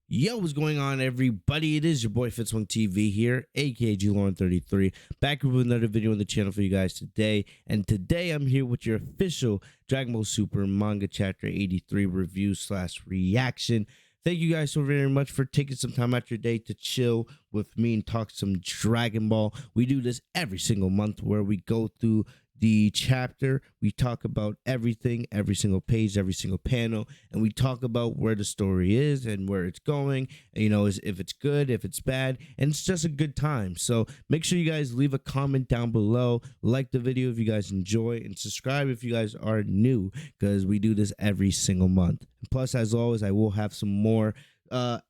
Yo, what's going on, everybody? It is your boy Fitz on TV here, aka G-Lauren33, back with another video on the channel for you guys today. And today I'm here with your official Dragon Ball Super Manga Chapter 83 review slash reaction. Thank you guys so very much for taking some time out your day to chill with me and talk some Dragon Ball. We do this every single month where we go through the chapter, we talk about everything, every single page, every single panel, and we talk about where the story is and where it's going, you know, if it's good, if it's bad, and it's just a good time. So make sure you guys leave a comment down below, like the video if you guys enjoy, and subscribe if you guys are new, because we do this every single month. And plus, as always, I will have some more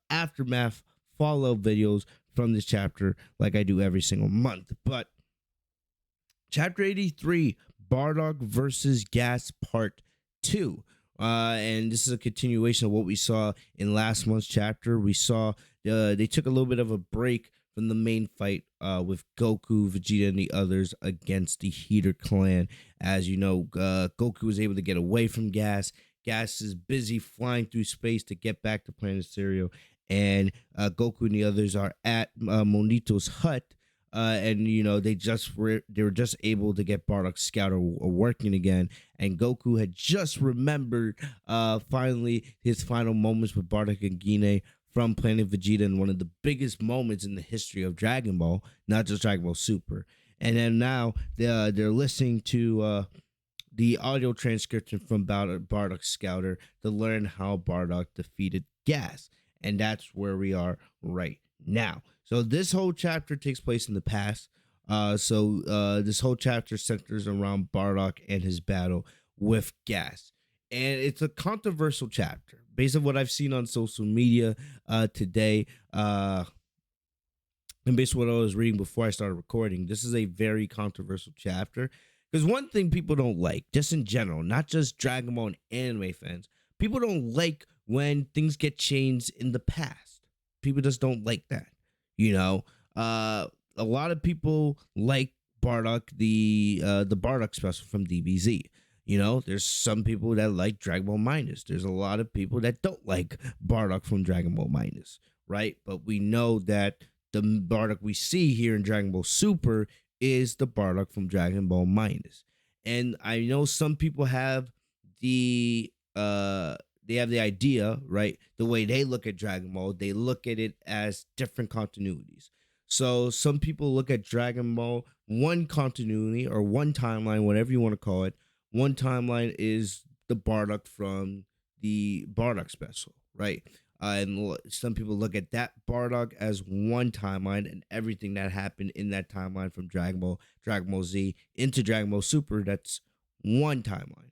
aftermath follow-up videos from this chapter like I do every single month. But Chapter 83, Bardock versus Gas Part 2. And this is a continuation of what we saw in last month's chapter. We saw they took a little bit of a break from the main fight with Goku, Vegeta, and the others against the Heater clan. As you know, Goku was able to get away from Gas. Gas is busy flying through space to get back to Planet Cereal. And Goku and the others are at Monito's hut. And you know they were just able to get Bardock's scouter working again, and Goku had just remembered finally his final moments with Bardock and Gas from Planet Vegeta, in one of the biggest moments in the history of Dragon Ball, not just Dragon Ball Super. And then now they're listening to the audio transcription from Bardock's scouter to learn how Bardock defeated Gas, and that's where we are right now. So this whole chapter takes place in the past. This whole chapter centers around Bardock and his battle with Gas. And it's a controversial chapter. Based on what I've seen on social media today, and based on what I was reading before I started recording, this is a very controversial chapter. Because one thing people don't like, just in general, not just Dragon Ball and anime fans, people don't like when things get changed in the past. People just don't like that. You know, a lot of people like Bardock, the Bardock special from DBZ. You know, there's some people that like Dragon Ball Minus. There's a lot of people that don't like Bardock from Dragon Ball Minus, right? But we know that the Bardock we see here in Dragon Ball Super is the Bardock from Dragon Ball Minus. And I know some people have the idea, right? The way they look at Dragon Ball, they look at it as different continuities. So some people look at Dragon Ball one continuity or one timeline, whatever you want to call it. One timeline is the Bardock from the Bardock special, right? And some people look at that Bardock as one timeline, and everything that happened in that timeline from Dragon Ball Z into Dragon Ball Super, that's one timeline.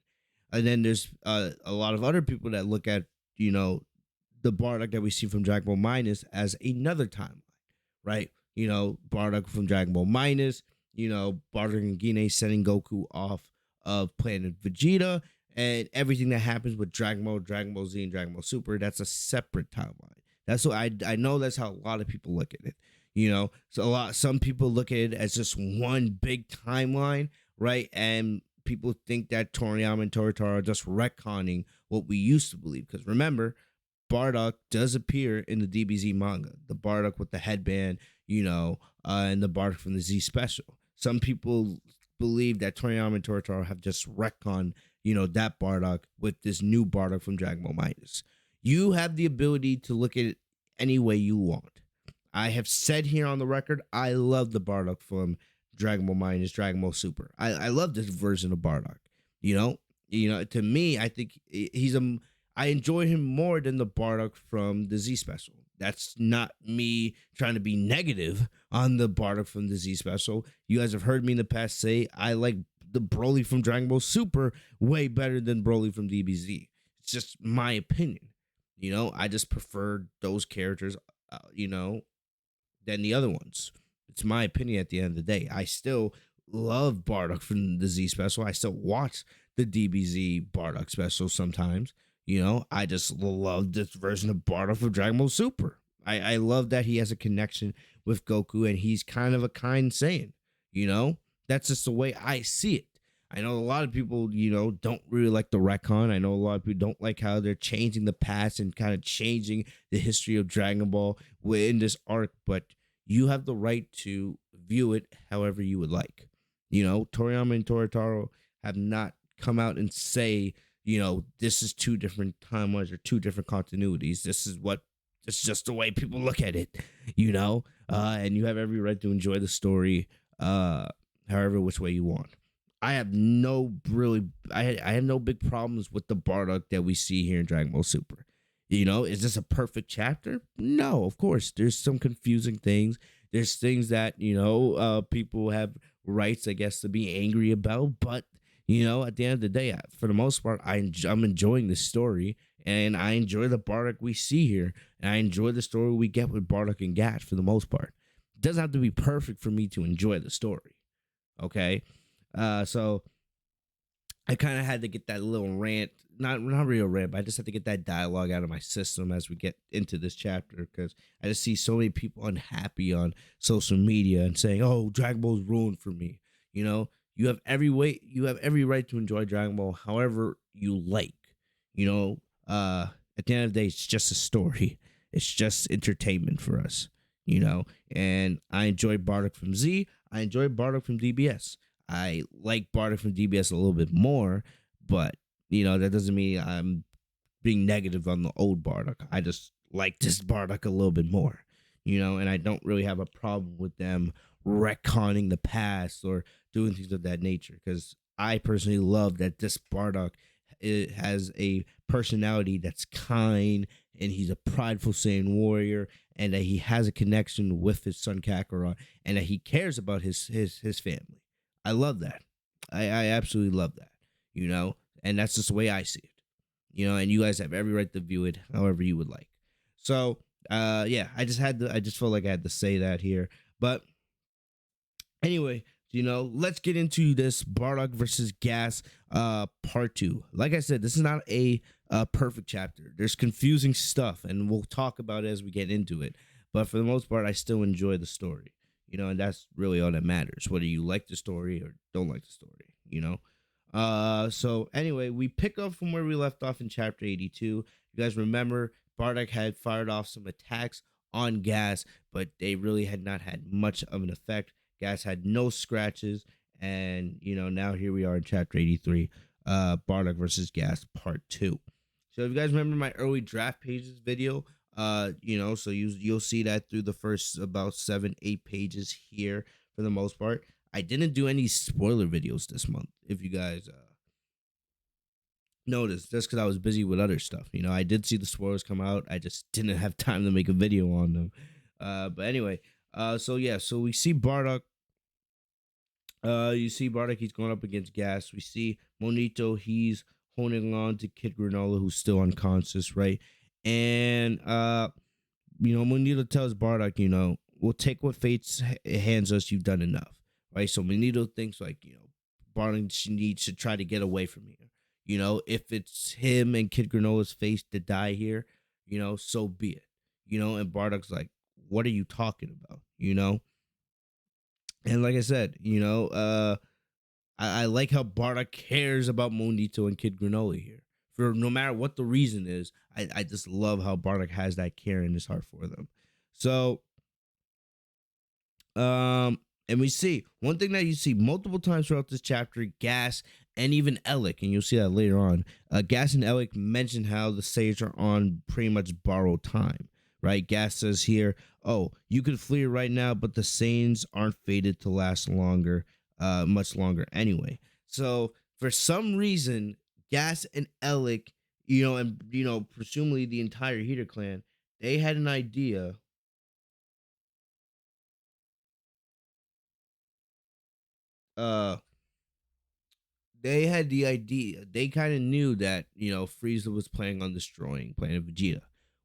And then there's a lot of other people that look at, you know, the Bardock that we see from Dragon Ball Minus as another timeline, right? You know, Bardock from Dragon Ball Minus, you know, Bardock and Gas sending Goku off of Planet Vegeta, and everything that happens with Dragon Ball Z, and Dragon Ball Super, that's a separate timeline. That's what I know that's how a lot of people look at it, you know. So some people look at it as just one big timeline, right? And people think that Toriyama and Toritaro are just retconning what we used to believe. Because remember, Bardock does appear in the DBZ manga. The Bardock with the headband, you know, and the Bardock from the Z special. Some people believe that Toriyama and Toritaro have just retconned, you know, that Bardock with this new Bardock from Dragon Ball Minus. You have the ability to look at it any way you want. I have said here on the record, I love the Bardock from Dragon Ball Minus, Dragon Ball Super. I love this version of Bardock. You know, to me, I think I enjoy him more than the Bardock from the Z special. That's not me trying to be negative on the Bardock from the Z special. You guys have heard me in the past say I like the Broly from Dragon Ball Super way better than Broly from DBZ. It's just my opinion. You know, I just prefer those characters, you know, than the other ones. It's my opinion at the end of the day. I still love Bardock from the Z special. I still watch the DBZ Bardock special sometimes. You know, I just love this version of Bardock from Dragon Ball Super. I love that he has a connection with Goku, and he's kind of a kind Saiyan. You know, that's just the way I see it. I know a lot of people, don't really like the retcon. I know a lot of people don't like how they're changing the past and kind of changing the history of Dragon Ball within this arc, but you have the right to view it however you would like. Toriyama and Toritaro have not come out and say, this is two different timelines or two different continuities. It's just the way people look at it, and you have every right to enjoy the story, however which way you want. I have no big problems with the Bardock that we see here in Dragon Ball Super. Is this a perfect chapter? No, of course. There's some confusing things. There's things that, people have rights, I guess, to be angry about. But, at the end of the day, for the most part, I'm enjoying the story. And I enjoy the Bardock we see here. And I enjoy the story we get with Bardock and Gas for the most part. It doesn't have to be perfect for me to enjoy the story. Okay? So I kind of had to get that little rant, not real rant, but I just had to get that dialogue out of my system as we get into this chapter, because I just see so many people unhappy on social media and saying, "Oh, Dragon Ball's ruined for me." You have every right to enjoy Dragon Ball however you like. At the end of the day, it's just a story. It's just entertainment for us. And I enjoy Bardock from Z. I enjoy Bardock from DBS. I like Bardock from DBS a little bit more, but that doesn't mean I'm being negative on the old Bardock. I just like this Bardock a little bit more, and I don't really have a problem with them retconning the past or doing things of that nature, because I personally love that this Bardock, it has a personality that's kind, and he's a prideful Saiyan warrior, and that he has a connection with his son Kakarot, and that he cares about his family. I love that. I absolutely love that, and that's just the way I see it, and you guys have every right to view it however you would like. So, yeah, I just felt like I had to say that here. But anyway, let's get into this Bardock versus Gas, part 2. Like I said, this is not a perfect chapter. There's confusing stuff, and we'll talk about it as we get into it. But for the most part, I still enjoy the story. And that's really all that matters, whether you like the story or don't like the story. So anyway, we pick up from where we left off in chapter 82. You guys remember Bardock had fired off some attacks on Gas, but they really had not had much of an effect. Gas had no scratches, and now here we are in chapter 83, Bardock versus Gas part 2. So if you guys remember my early draft pages video, so you'll see that through the first about 7-8 pages here for the most part. I didn't do any spoiler videos this month, if you guys noticed, just because I was busy with other stuff. I did see the spoilers come out, I just didn't have time to make a video on them. But anyway, so we see Bardock. You see Bardock, he's going up against Gas. We see Monito, he's holding on to Kid Granola, who's still unconscious, right? And Monito tells Bardock, we'll take what fate hands us. You've done enough, right? So Monito thinks like, Bardock needs to try to get away from here. If it's him and Kid Granola's face to die here, so be it. And Bardock's like, what are you talking about? And like I said, I like how Bardock cares about Monito and Kid Granola here. For no matter what the reason is, I just love how Bardock has that care in his heart for them. So, and we see one thing that you see multiple times throughout this chapter: Gas and even Elec, and you'll see that later on. Gas and Elec mention how the Saiyans are on pretty much borrowed time, right? Gas says here, "Oh, you could flee right now, but the Saiyans aren't fated to last longer, much longer anyway." So for some reason, Gas and Elec, and presumably the entire Heater clan, they had an idea. Uh, they had the idea. They kind of knew that Frieza was planning on destroying Planet Vegeta.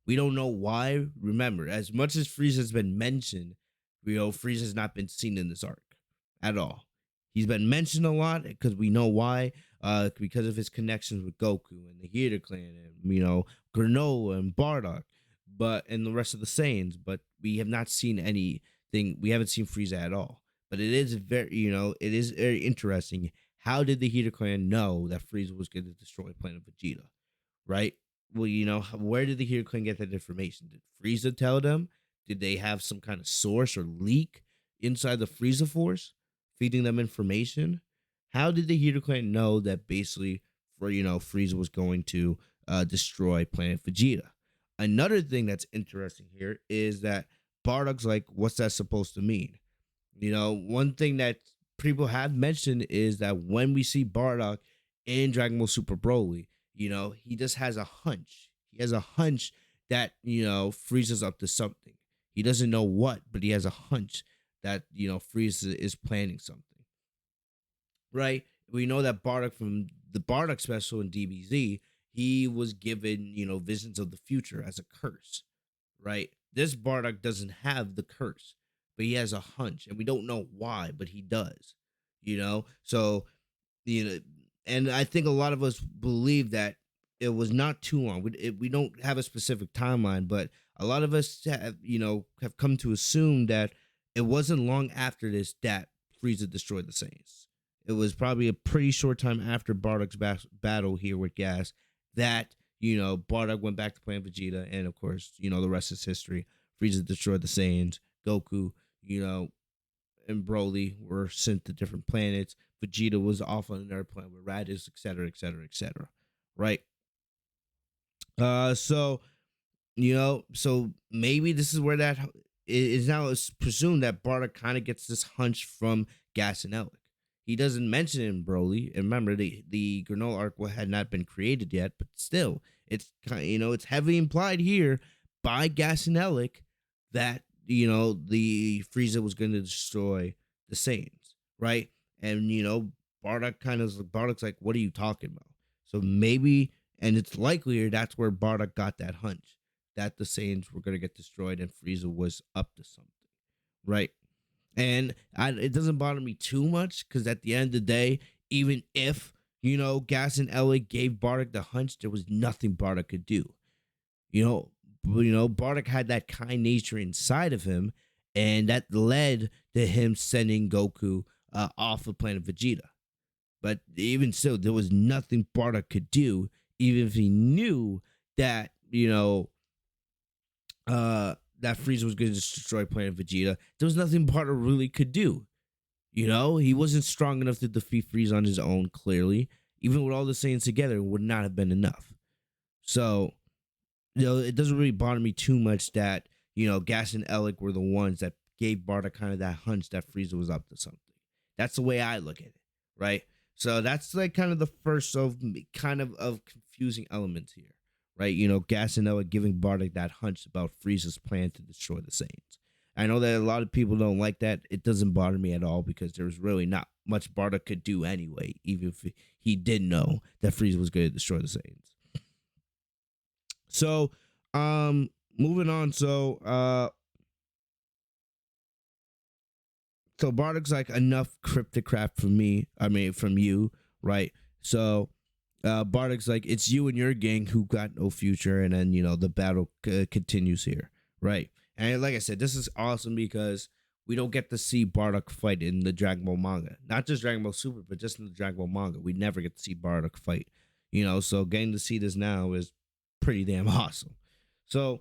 We don't know why. Remember, as much as Frieza's been mentioned, Frieza's not been seen in this arc at all. He's been mentioned a lot because we know why. Because of his connections with Goku and the Heater clan, and Granola and Bardock, and the rest of the Saiyans. But we have not seen anything. We haven't seen Frieza at all. But it is very, it is very interesting how did the Heater Clan know that Frieza was going to destroy Planet Vegeta? Right? Well, where did the Heater Clan get that information? Did Frieza tell them? Did they have some kind of source or leak inside the Frieza Force feeding them information? How did the Heater Clan know that basically for Frieza was going to destroy Planet Vegeta? Another thing that's interesting here is that Bardock's like, what's that supposed to mean? One thing that people have mentioned is that when we see Bardock in Dragon Ball Super Broly, he just has a hunch. He has a hunch that, Frieza's up to something. He doesn't know what, but he has a hunch that, Frieza is planning something. Right? We know that Bardock from the Bardock special in DBZ, he was given, visions of the future as a curse. Right? This Bardock doesn't have the curse, but he has a hunch, and we don't know why, but he does. So you know, and I think a lot of us believe that it was not too long. We don't have a specific timeline, but a lot of us have come to assume that it wasn't long after this that Frieza destroyed the Saiyans. It was probably a pretty short time after Bardock's battle here with Gas that Bardock went back to playing Vegeta, and of course the rest is history. Frieza destroyed the Saiyans. Goku, and Broly were sent to different planets. Vegeta was off on another planet with Raditz, etc., etc., etc. Right? So so maybe this is where that is now. It's presumed that Bardock kind of gets this hunch from Gas and Elec. He doesn't mention it in Broly. And remember, the Granola arc had not been created yet, but still, it's kind it's heavily implied here by Gas and Elec that the Frieza was going to destroy the Saiyans, right? And Bardock's like, what are you talking about? So maybe, and it's likelier that's where Bardock got that hunch that the Saiyans were going to get destroyed and Frieza was up to something, right? And it doesn't bother me too much because at the end of the day, even if Gas and Elec gave Bardock the hunch, there was nothing Bardock could do. Bardock had that kind nature inside of him, and that led to him sending Goku off of planet Vegeta. But even still, there was nothing Bardock could do, even if he knew that that Frieza was going to destroy planet Vegeta. There was nothing Bardock really could do. He wasn't strong enough to defeat Frieza on his own. Clearly, even with all the Saiyans together, it would not have been enough. So it doesn't really bother me too much that, Gas and Elec were the ones that gave Bardock kind of that hunch that Frieza was up to something. That's the way I look at it, right? So that's like kind of the first of confusing elements here, right? Gas and Elec giving Bardock that hunch about Frieza's plan to destroy the Saiyans. I know that a lot of people don't like that. It doesn't bother me at all because there was really not much Bardock could do anyway, even if he did know that Frieza was going to destroy the Saiyans. So, moving on. So Bardock's like enough cryptic crap from me. I mean, from you, right? So, Bardock's like, it's you and your gang who got no future, and then the battle continues here, right? And like I said, this is awesome because we don't get to see Bardock fight in the Dragon Ball manga, not just Dragon Ball Super, but just in the Dragon Ball manga. We never get to see Bardock fight, So getting to see this now is pretty damn awesome. So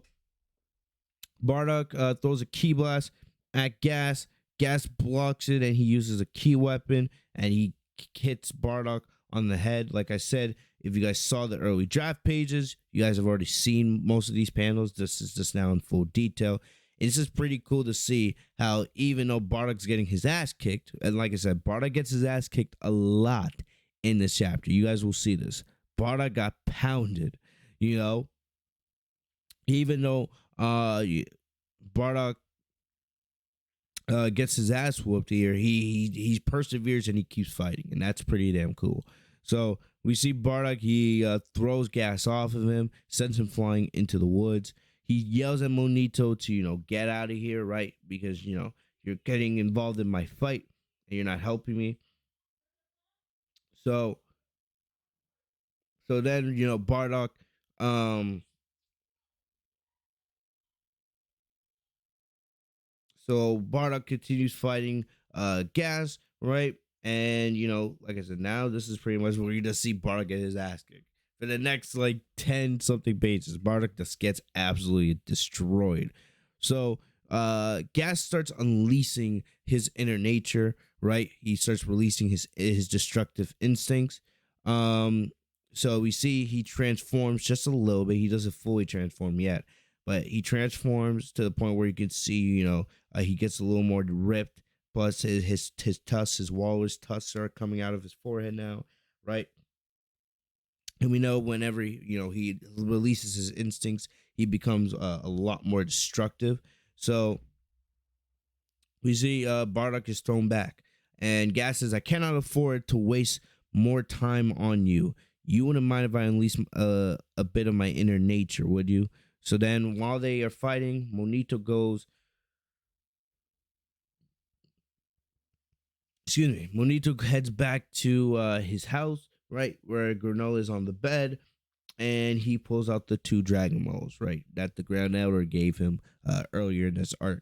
Bardock throws a key blast at Gas. Gas blocks it, and he uses a key weapon, and he hits Bardock on the head. Like I said, if you guys saw the early draft pages, you guys have already seen most of these panels. This is just now in full detail. It's just pretty cool to see how even though Bardock's getting his ass kicked, and like I said, Bardock gets his ass kicked a lot in this chapter. You guys will see this. Bardock got pounded, even though Bardock gets his ass whooped here, he perseveres and he keeps fighting, and that's pretty damn cool. So we see Bardock, he throws Gas off of him, sends him flying into the woods. He yells at Monito to get out of here, right? Because you're getting involved in my fight and you're not helping me. So then Bardock So Bardock continues fighting Gas, right? And like I said, now this is pretty much where you just see Bardock get his ass kicked. For the next like 10 something pages, Bardock just gets absolutely destroyed. So Gas starts unleashing his inner nature, right? He starts releasing his destructive instincts. Um so we see he transforms just a little bit. He doesn't fully transform yet, but he transforms to the point where you can see, he gets a little more ripped. Plus, his tusks, his walrus tusks are coming out of his forehead now, right? And we know whenever he releases his instincts, he becomes a lot more destructive. So we see Bardock is thrown back, and Gas says, "I cannot afford to waste more time on you. You wouldn't mind if I unleash a bit of my inner nature, would you?" So then, while they are fighting, Monito goes. Excuse me. Monito heads back to his house, right where Granola is on the bed, and he pulls out the two Dragon Balls, right, that the Ground Elder gave him earlier in this arc.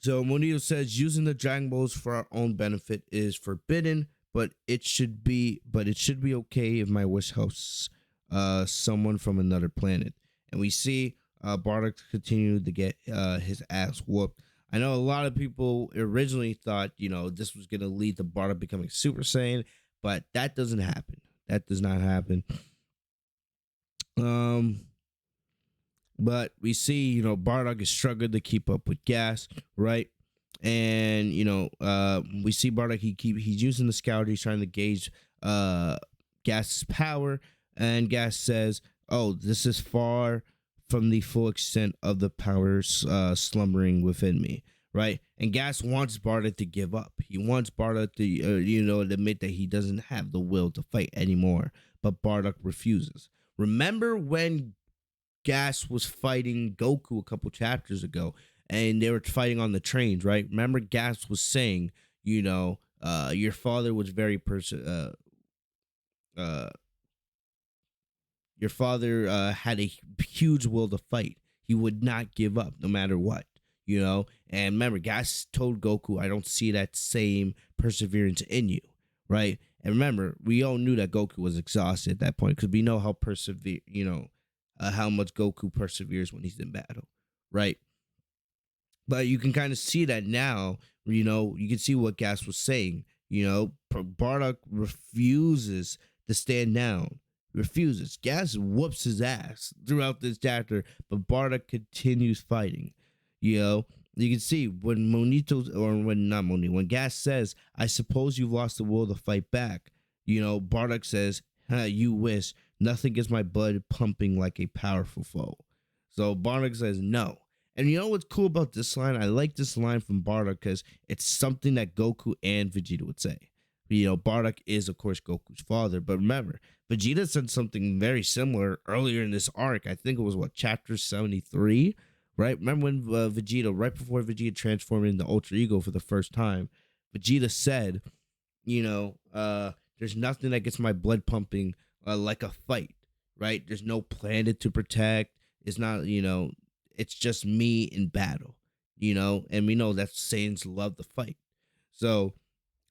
So Monito says using the Dragon Balls for our own benefit is forbidden, but it should be okay if my wish helps someone from another planet. And we see Bardock continue to get his ass whooped. I know a lot of people originally thought this was gonna lead to Bardock becoming Super Saiyan, but that doesn't happen. That does not happen. Um, but we see, Bardock is struggling to keep up with Gas, right? And we see Bardock. He's using the scout. He's trying to gauge Gas's power, and Gas says, "Oh, this is far from the full extent of the powers slumbering within me." Right, and Gas wants Bardock to give up. He wants Bardock to, admit that he doesn't have the will to fight anymore. But Bardock refuses. Remember when Gas was fighting Goku a couple chapters ago, and they were fighting on the trains, right? Remember, Gas was saying, your father was very uh, your father had a huge will to fight. He would not give up no matter what, And remember, Gas told Goku, "I don't see that same perseverance in you," right? And remember, we all knew that Goku was exhausted at that point because we know how much Goku perseveres when he's in battle, right? But you can kind of see that now. You can see what Gas was saying. Bardock refuses to stand down. Refuses. Gas whoops his ass throughout this chapter, but Bardock continues fighting. You can see when when Gas says, "I suppose you've lost the will to fight back." Bardock says, "You wish. Nothing gets my blood pumping like a powerful foe." So Bardock says no. And you know what's cool about this line? I like this line from Bardock because it's something that Goku and Vegeta would say. Bardock is, of course, Goku's father. But remember, Vegeta said something very similar earlier in this arc. I think it was, chapter 73, right? Remember when Vegeta, right before Vegeta transformed into Ultra Ego for the first time, Vegeta said, there's nothing that gets my blood pumping like a fight, right? There's no planet to protect. It's not, it's just me in battle, and we know that Saiyans love to fight. So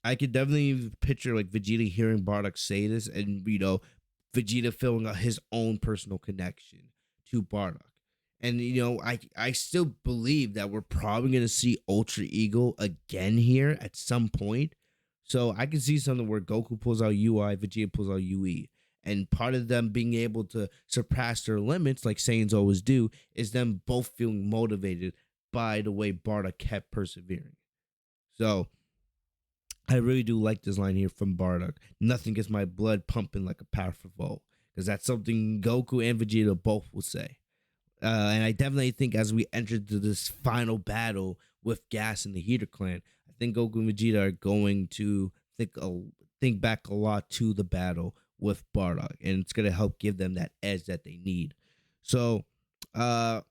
I could definitely picture like Vegeta hearing Bardock say this, and Vegeta feeling his own personal connection to Bardock. And I still believe that we're probably gonna see Ultra Ego again here at some point. So I can see something where Goku pulls out UI, Vegeta pulls out UE. And part of them being able to surpass their limits, like Saiyans always do, is them both feeling motivated by the way Bardock kept persevering. So I really do like this line here from Bardock. Nothing gets my blood pumping like a powerful foe. Because that's something Goku and Vegeta both will say. And I definitely think as we enter into this final battle with Gas and the Heater Clan, I think Goku and Vegeta are going to think back a lot to the battle with Bardock, and it's gonna help give them that edge that they need. So, back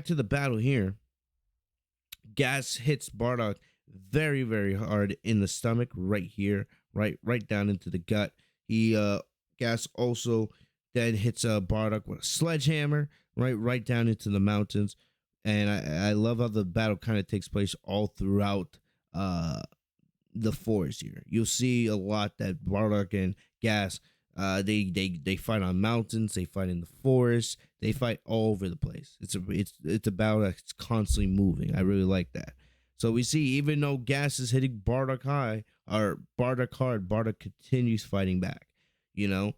to the battle here. Gas hits Bardock very, very hard in the stomach, right here, right down into the gut. Gas also then hits Bardock with a sledgehammer, right down into the mountains, and I love how the battle kind of takes place all throughout uh the forest here. You'll see a lot that Bardock and Gas, they fight on mountains, they fight in the forest, they fight all over the place. It's a battle that's constantly moving. I really like that. So we see, even though Gas is hitting Bardock high or Bardock hard, Bardock continues fighting back. You know,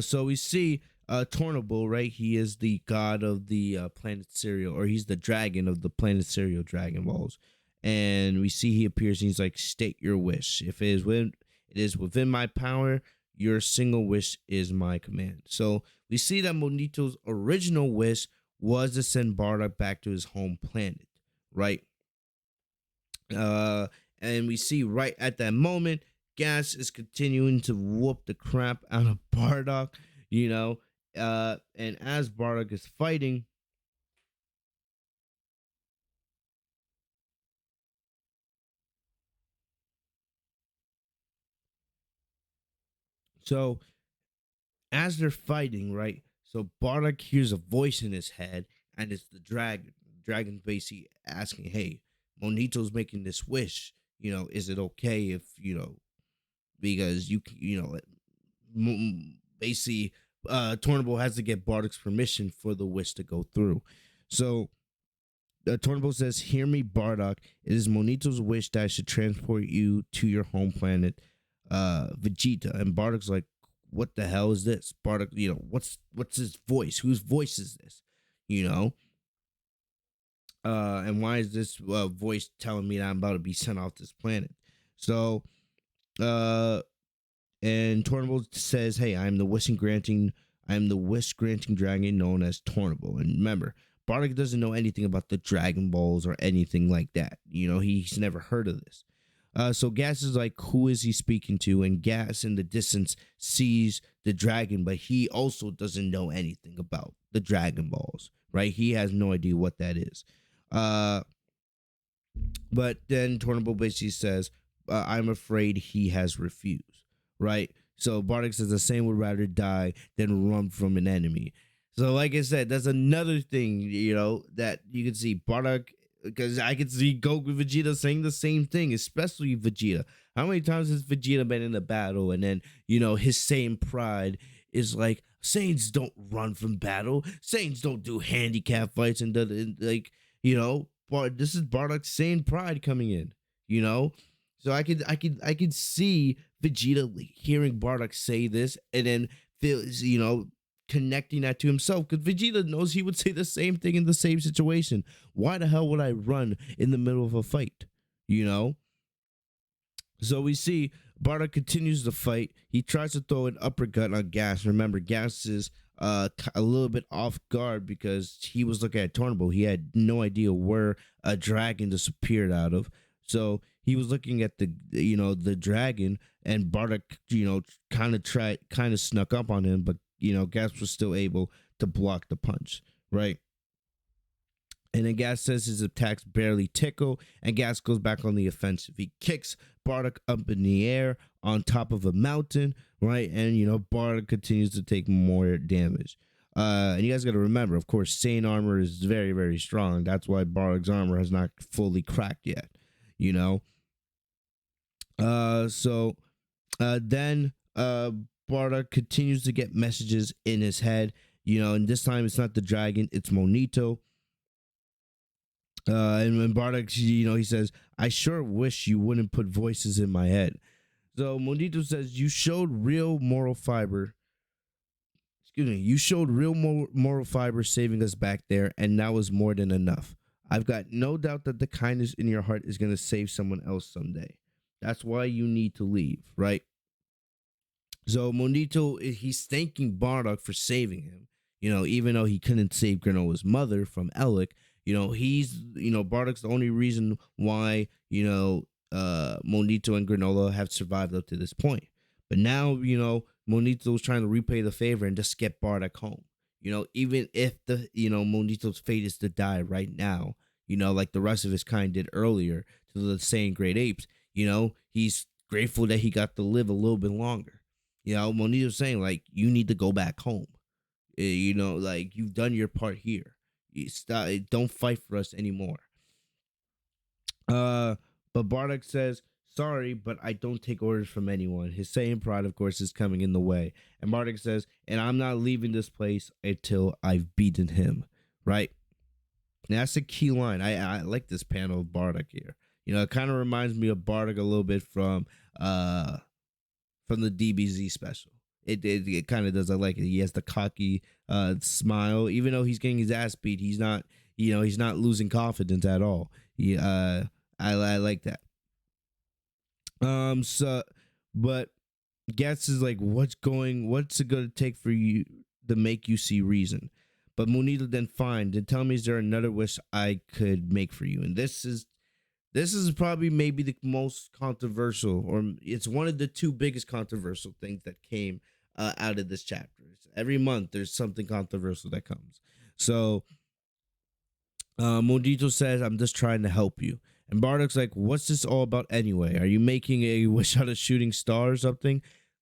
so we see Tornable, right? He is the god of the planet Cereal, or he's the dragon of the planet Cereal Dragon Balls. And we see he appears and he's like, "State your wish. If it is within my power, your single wish is my command." So we see that Monito's original wish was to send Bardock back to his home planet, right? Uh, and we see right at that moment, Gas is continuing to whoop the crap out of Bardock, you know. And as Bardock is fighting, so as they're fighting, right? So Bardock hears a voice in his head, and it's the dragon. Dragon basically asking, "Hey, Monito's making this wish. You know, is it okay if because basically, Tornable has to get Bardock's permission for the wish to go through." So Tornable says, "Hear me, Bardock. It is Monito's wish that I should transport you to your home planet, Vegeta." And Bardock's like, "What the hell is this?" Bardock, what's his voice? Whose voice is this? You know? And why is this voice telling me that I'm about to be sent off this planet? So, uh, and Tornable says, "Hey, I am the wish granting dragon known as Tornable." And remember, Bardock doesn't know anything about the Dragon Balls or anything like that. You know, he's never heard of this. So Gas is like, "Who is he speaking to?" And Gas in the distance sees the dragon, but he also doesn't know anything about the Dragon Balls, right? He has no idea what that is. Uh, but then Tornable basically says, "I'm afraid he has refused," right? So Bardock says the same would rather die than run from an enemy. So, like I said, that's another thing, that you can see Bardock, because I can see Goku and Vegeta saying the same thing, especially Vegeta. How many times has Vegeta been in a battle and then, his same pride is like, Saiyans don't run from battle. Saiyans don't do handicap fights and this is Bardock's same pride coming in, you know? So I could see Vegeta hearing Bardock say this and then feels, connecting that to himself, because Vegeta knows he would say the same thing in the same situation. Why the hell would I run in the middle of a fight? You know? So we see Bardock continues the fight. He tries to throw an uppercut on Gas. Remember, Gas is a little bit off guard because he was looking at Tornable. He had no idea where a dragon disappeared out of. So he was looking at the dragon, and Bardock, kind of snuck up on him, but Gas was still able to block the punch, right? And then Gas says his attacks barely tickle, and Gas goes back on the offensive. He kicks Bardock up in the air on top of a mountain, right? And Bardock continues to take more damage. And you guys got to remember, of course, Saiyan armor is very, very strong. That's why Bardock's armor has not fully cracked yet. So then Bardock continues to get messages in his head, and this time it's not the dragon, it's Monito. And when Bardock, he says, "I sure wish you wouldn't put voices in my head." So Monito says, "You showed real moral fiber. Excuse me. You showed real moral fiber saving us back there, and that was more than enough. I've got no doubt that the kindness in your heart is going to save someone else someday. That's why you need to leave, right?" So Monito, he's thanking Bardock for saving him. Even though he couldn't save Granola's mother from Elec, Bardock's the only reason why, Monito and Granola have survived up to this point. But now, Monito's trying to repay the favor and just get Bardock home. Even if Monito's fate is to die right now, like the rest of his kind did earlier to the Saiyan Great Apes, he's grateful that he got to live a little bit longer. Monito's saying, like, you need to go back home. Like, you've done your part here. Don't fight for us anymore. Uh, but Bardock says, sorry, but I don't take orders from anyone. His Saiyan pride, of course, is coming in the way. And Bardock says, and I'm not leaving this place until I've beaten him. Right? And that's a key line. I like this panel of Bardock here. It kind of reminds me of Bardock a little bit from the DBZ special. It kind of does. I like it. He has the cocky smile, even though he's getting his ass beat. He's not, he's not losing confidence at all. I like that. But Guts is like, what's it gonna take for you to make you see reason? But Monito then fine. Then tell me, is there another wish I could make for you? And this is probably maybe the most controversial, or it's one of the two biggest controversial things that came out of this chapter. Every month there's something controversial that comes. So Monito says, I'm just trying to help you. And Bardock's like, what's this all about anyway? Are you making a wish out of shooting star or something?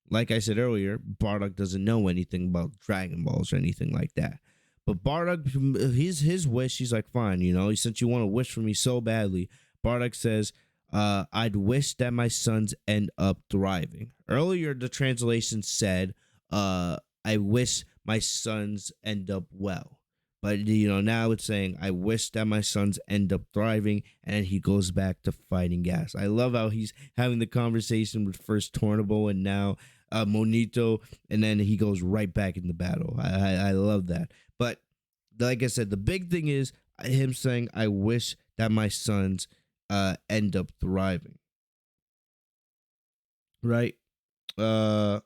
Like I said earlier, Bardock doesn't know anything about Dragon Balls or anything like that. But Bardock, his wish, he's like, fine, since you want to wish for me so badly, Bardock says, I'd wish that my sons end up thriving. Earlier, the translation said, I wish my sons end up well. But, now it's saying, I wish that my sons end up thriving, and then he goes back to fighting Gas. I love how he's having the conversation with first Tornable and now Monito, and then he goes right back in the battle. I love that. But like I said, the big thing is him saying, I wish that my sons end up thriving. Right? So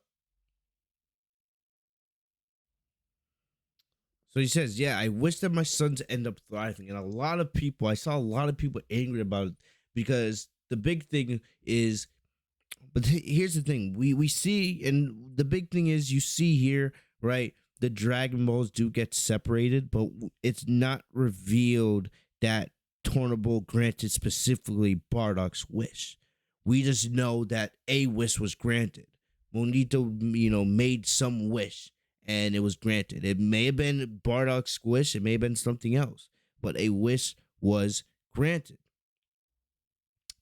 he says, yeah, I wish that my sons end up thriving. And I saw a lot of people angry about it, because the big thing is, but here's the thing, we see, and the big thing is, you see here, right, the Dragon Balls do get separated, but it's not revealed that Tornable granted specifically Bardock's wish. We just know that a wish was granted. Monito, made some wish and it was granted. It may have been Bardock's wish, it may have been something else, but a wish was granted.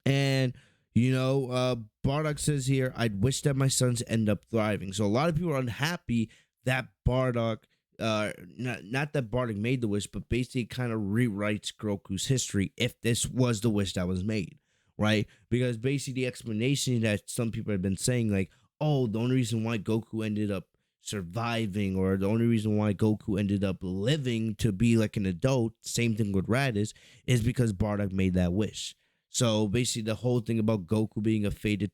And Bardock says here, I'd wish that my sons end up thriving. So a lot of people are unhappy that Bardock, not that Bardock made the wish, but basically kind of rewrites Goku's history if this was the wish that was made, right? Because basically the explanation that some people have been saying, like, oh, the only reason why Goku ended up surviving, or the only reason why Goku ended up living to be like an adult, same thing with Raditz, is because Bardock made that wish. So basically the whole thing about Goku being a fated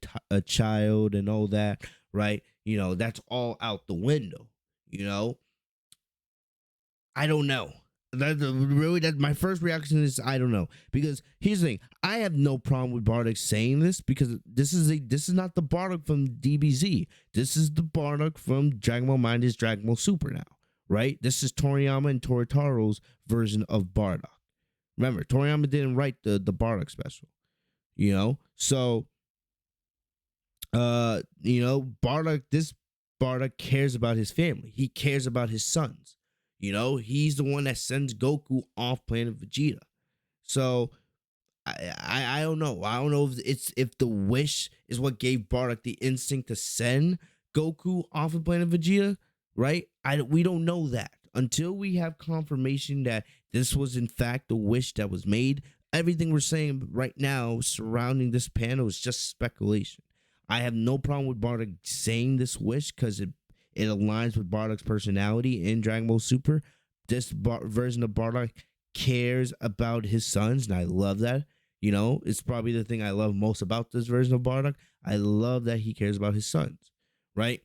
child and all that, right? That's all out the window. I don't know. That my first reaction is, I don't know, because here's the thing, I have no problem with Bardock saying this, because this is not the Bardock from DBZ. This is the Bardock from Dragon Ball Minus Dragon Ball Super now, right? This is Toriyama and Toritaro's version of Bardock. Remember, Toriyama didn't write the Bardock special, so Bardock cares about his family. He cares about his sons. He's the one that sends Goku off planet Vegeta. So I don't know. I don't know if the wish is what gave Bardock the instinct to send Goku off of planet Vegeta, right? We don't know that until we have confirmation that this was in fact the wish that was made. Everything we're saying right now surrounding this panel is just speculation. I have no problem with Bardock saying this wish, because it aligns with Bardock's personality in Dragon Ball Super. This version of Bardock cares about his sons, and I love that. It's probably the thing I love most about this version of Bardock. I love that he cares about his sons, right?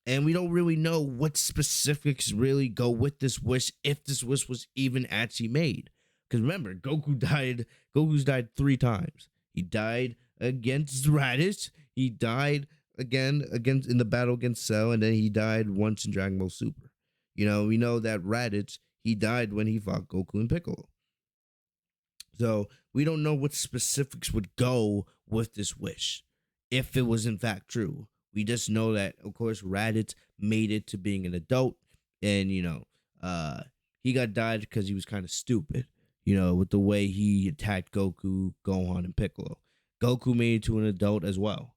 And we don't really know what specifics really go with this wish, if this wish was even actually made. Because remember, Goku's died 3 times. He died against Raditz. He died again in the battle against Cell, and then he died once in Dragon Ball Super. We know that Raditz, he died when he fought Goku and Piccolo. So we don't know what specifics would go with this wish, if it was in fact true. We just know that, of course, Raditz made it to being an adult, and He got died because he was kind of stupid, you know, with the way he attacked Goku, Gohan, and Piccolo. Goku made it to an adult as well.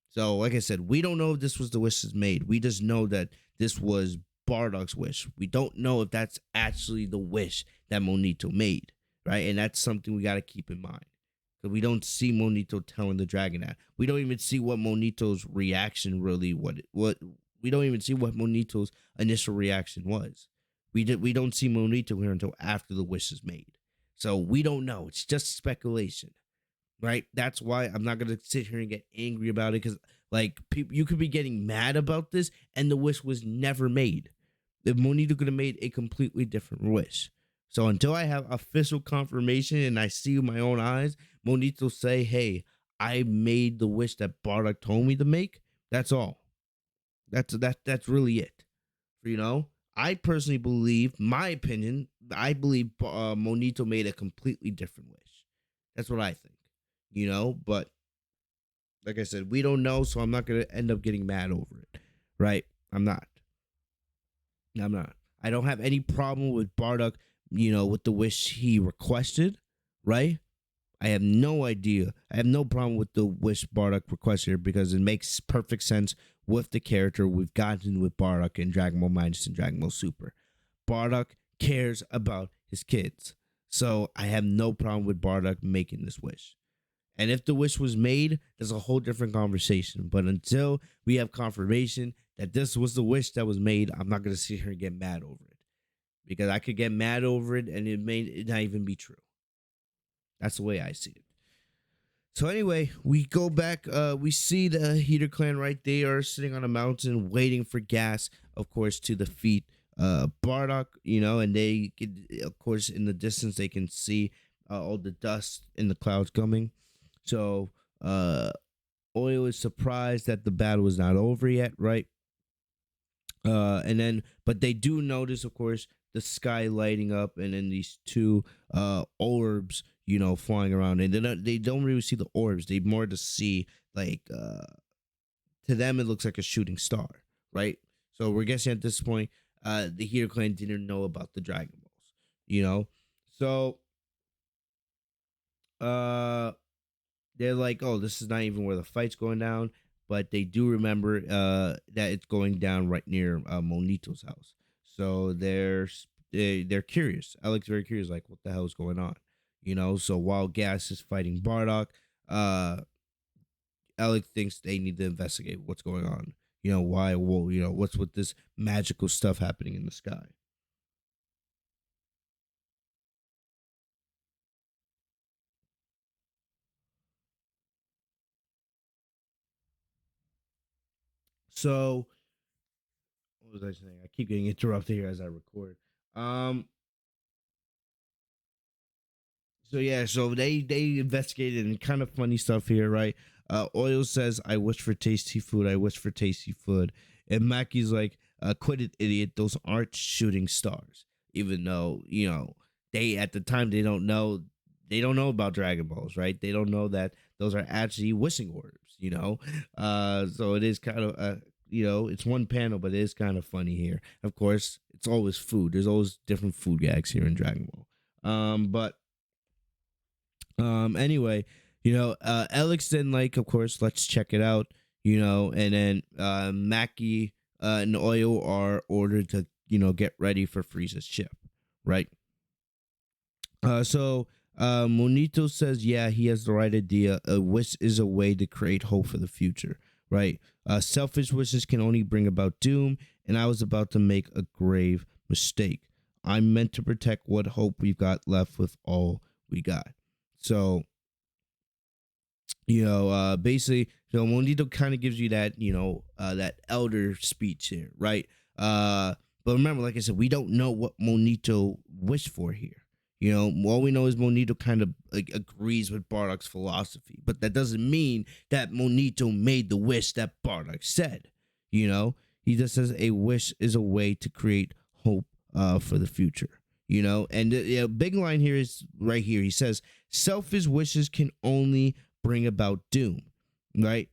So, like I said, we don't know if this was the wishes made. We just know that this was Bardock's wish. We don't know if that's actually the wish that Monito made, right? And that's something we got to keep in mind. Because we don't see Monito telling the dragon that. We don't even see what Monito's reaction really, what we don't even see what Monito's initial reaction was. We don't see Monito here until after the wish is made. So we don't know. It's just speculation, right? That's why I'm not gonna sit here and get angry about it, because like people, you could be getting mad about this, and the wish was never made. If Monito could have made a completely different wish. So until I have official confirmation and I see with my own eyes, Monito say, "Hey, I made the wish that Bardock told me to make." That's all. That's really it. You know, I personally believe, my opinion, I believe Monito made a completely different wish. That's what I think. You know, but like I said, we don't know, so I'm not gonna end up getting mad over it, right? I'm not. I'm not. I don't have any problem with Bardock, you know, with the wish he requested, right? I have no idea. I have no problem with the wish Bardock requested because it makes perfect sense with the character we've gotten with Bardock in Dragon Ball Minus and Dragon Ball Super. Bardock cares about his kids. So I have no problem with Bardock making this wish. And if the wish was made, there's a whole different conversation. But until we have confirmation that this was the wish that was made, I'm not going to sit here and get mad over it. Because I could get mad over it and it may not even be true. That's the way I see it. So anyway, we go back. We see the Heater clan right there sitting on a mountain waiting for Gas, of course, to defeat Bardock, you know, and they, of course, in the distance, they can see all the dust in the clouds coming. So Oil is surprised that the battle is not over yet, right? And then, but they do notice, of course, the sky lighting up, and then these two orbs, you know, flying around. And they don't really see the orbs. They more to see like to them it looks like a shooting star, right? So we're guessing at this point, the Hero Clan didn't know about the Dragon Balls, you know. So they're like, oh, this is not even where the fight's going down, but they do remember that it's going down right near Monito's house. So they're curious. Alex very curious, like, what the hell is going on, you know? So while Gas is fighting Bardock, Alex thinks they need to investigate what's going on. You know why? Well, you know what's with this magical stuff happening in the sky. So what was I saying? I keep getting interrupted here as I record. Um, So yeah, so they investigated and kind of funny stuff here, right? Oil says, "I wish for tasty food. I wish for tasty food," and Mackey's like, "Quit it, idiot. Those aren't shooting stars." Even though they at the time they don't know about Dragon Balls, right? They don't know that those are actually wishing orbs. So it is kind of it's one panel, but it is kind of funny here. Of course, it's always food. There's always different food gags here in Dragon Ball. But anyway, Alex then, like, of course, let's check it out, and then Mackie and Oil are ordered to, get ready for Frieza's ship, right? So Monito says, yeah, he has the right idea. A wish is a way to create hope for the future, right? Selfish wishes can only bring about doom, and I was about to make a grave mistake. I'm meant to protect what hope we've got left with all we got. So, basically, Monito kind of gives you that, that elder speech here, right? But remember, like I said, we don't know what Monito wished for here. All we know is Monito kind of like agrees with Bardock's philosophy, but that doesn't mean that Monito made the wish that Bardock said. He just says a wish is a way to create hope for the future. And the big line here is right here. He says, selfish wishes can only bring about doom, right?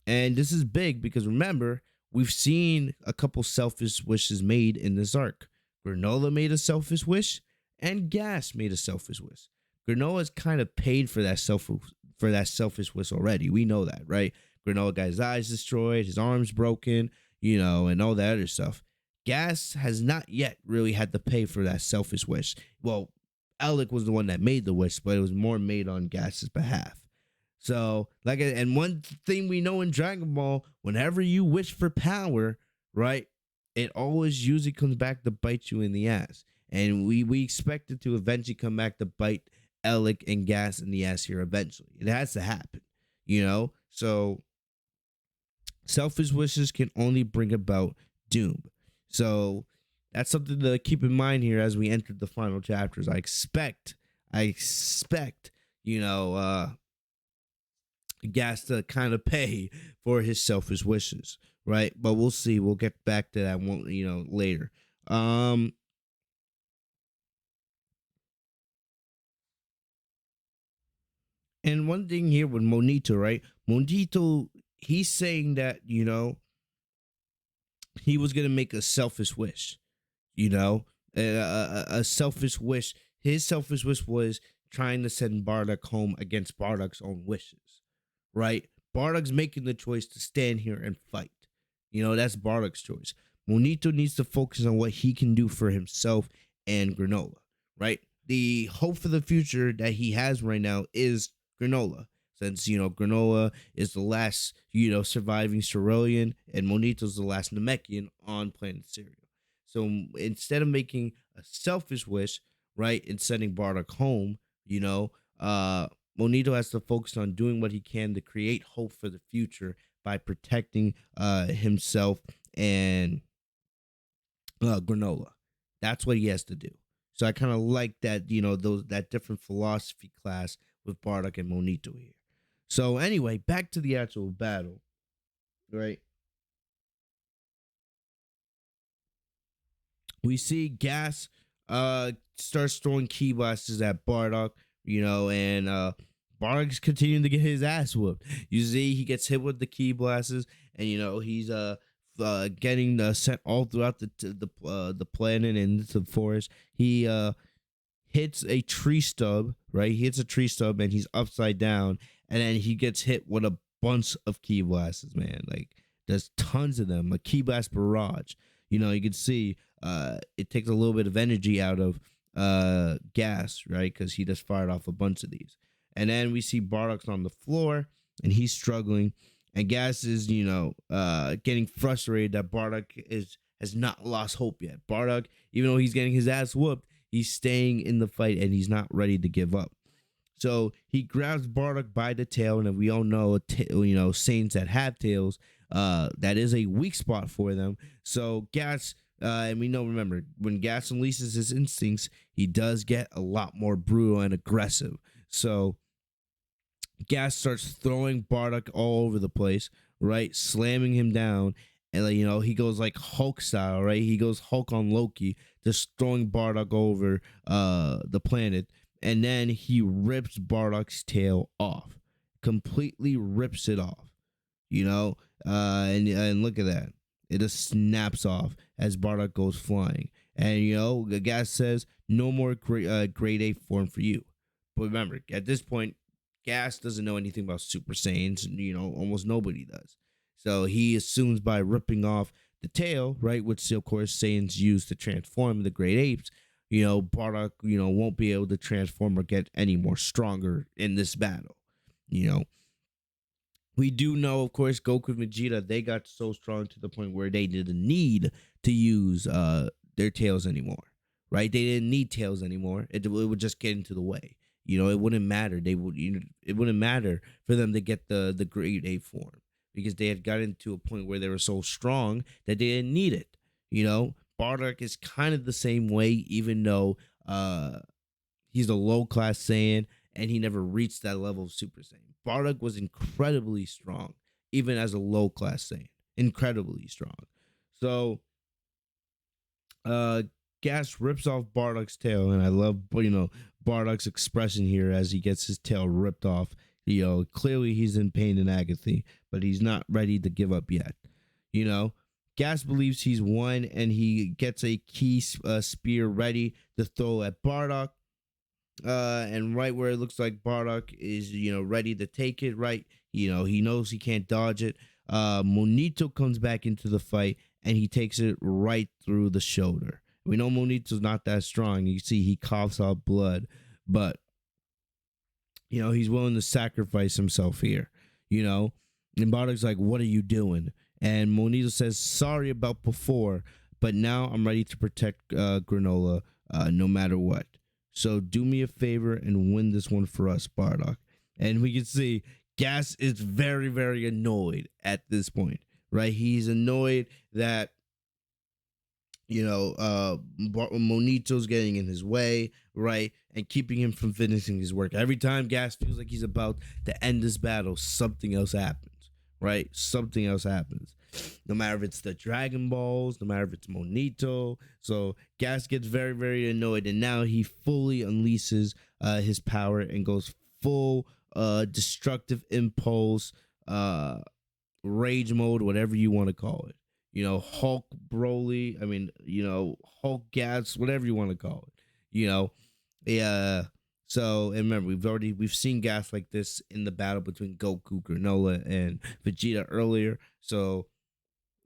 And this is big because remember, we've seen a couple selfish wishes made in this arc, Granola made a selfish wish, and Gas made a selfish wish. Granola's kind of paid for that selfish wish already. We know that, right? Granola got his eyes destroyed, his arms broken, and all that other stuff. Gas has not yet really had to pay for that selfish wish. Well, Alec was the one that made the wish, but it was more made on Gas's behalf. So, and one thing we know in Dragon Ball, whenever you wish for power, right, it always usually comes back to bite you in the ass. And we expect it to eventually come back to bite Alec and Gas in the ass here eventually. It has to happen. So selfish wishes can only bring about doom. So that's something to keep in mind here as we enter the final chapters. I expect, Gas to kind of pay for his selfish wishes, right? But we'll see. We'll get back to that one, later. And one thing here with Monito, right? Monito, he's saying that, he was gonna make a selfish wish, a selfish wish. His selfish wish was trying to send Bardock home against Bardock's own wishes, right? Bardock's making the choice to stand here and fight. That's Bardock's choice. Monito needs to focus on what he can do for himself and Granola, right? The hope for the future that he has right now is Granola. Since, Granola is the last, surviving Cerulean, and Monito's the last Namekian on planet Cereal. So instead of making a selfish wish, right, and sending Bardock home, Monito has to focus on doing what he can to create hope for the future by protecting himself and Granola. That's what he has to do. So I kind of like that, that different philosophy class with Bardock and Monito here. So anyway, back to the actual battle, right? We see Gas starts throwing ki blasters at Bardock, and Bardock's continuing to get his ass whooped. You see, he gets hit with the ki blasters, and he's getting sent all throughout the planet and into the forest. He hits a tree stub, right? He hits a tree stub, and he's upside down, and then he gets hit with a bunch of ki blasters, man. Like, there's tons of them, a ki blast barrage. You can see it takes a little bit of energy out of Gas, right? Because he just fired off a bunch of these. And then we see Bardock's on the floor, and he's struggling. And Gas is, getting frustrated that Bardock has not lost hope yet. Bardock, even though he's getting his ass whooped, he's staying in the fight, and he's not ready to give up. So he grabs Bardock by the tail, and we all know, Saiyans that have tails, that is a weak spot for them. So Gas, and we know, remember, when Gas unleashes his instincts, he does get a lot more brutal and aggressive. So Gas starts throwing Bardock all over the place, right? Slamming him down. And, he goes like Hulk style, right? He goes Hulk on Loki, just throwing Bardock over the planet. And then he rips Bardock's tail off. Completely rips it off. And look at that. It just snaps off as Bardock goes flying. And, Gas says, no more grade A form for you. But remember, at this point, Gas doesn't know anything about Super Saiyans. Almost nobody does. So he assumes by ripping off the tail, right, which of course Saiyans use to transform the great apes, Bardock, won't be able to transform or get any more stronger in this battle. We do know, of course, Goku and Vegeta, they got so strong to the point where they didn't need to use their tails anymore, right? They didn't need tails anymore. It would just get into the way. It wouldn't matter. It wouldn't matter for them to get the grade A form because they had gotten to a point where they were so strong that they didn't need it. Bardock is kind of the same way, even though he's a low class Saiyan and he never reached that level of Super Saiyan. Bardock was incredibly strong, even as a low class Saiyan. Incredibly strong. So Gas rips off Bardock's tail, and I love, Bardock's expression here as he gets his tail ripped off. Clearly he's in pain and agony, but he's not ready to give up yet. Gas believes he's won, and he gets a key spear ready to throw at Bardock. And right where it looks like Bardock is, ready to take it, right? He knows he can't dodge it. Monito comes back into the fight, and he takes it right through the shoulder. We know Monito's not that strong. You see, he coughs out blood, but he's willing to sacrifice himself here. And Bardock's like, "What are you doing?" And Monito says, "Sorry about before, but now I'm ready to protect Granola, no matter what. So do me a favor and win this one for us, Bardock." And we can see Gas is very, very annoyed at this point, right? He's annoyed that Monito's getting in his way, right? And keeping him from finishing his work. Every time Gas feels like he's about to end this battle, something else happens, right? Something else happens. No matter if it's the Dragon Balls, no matter if it's Monito. So Gas gets very, very annoyed, and now he fully unleashes his power and goes full destructive impulse, rage mode, whatever you want to call it. Hulk Broly. I mean, Hulk Gas, whatever you want to call it. Yeah. So, and remember, we've seen Gas like this in the battle between Goku, Granola, and Vegeta earlier. So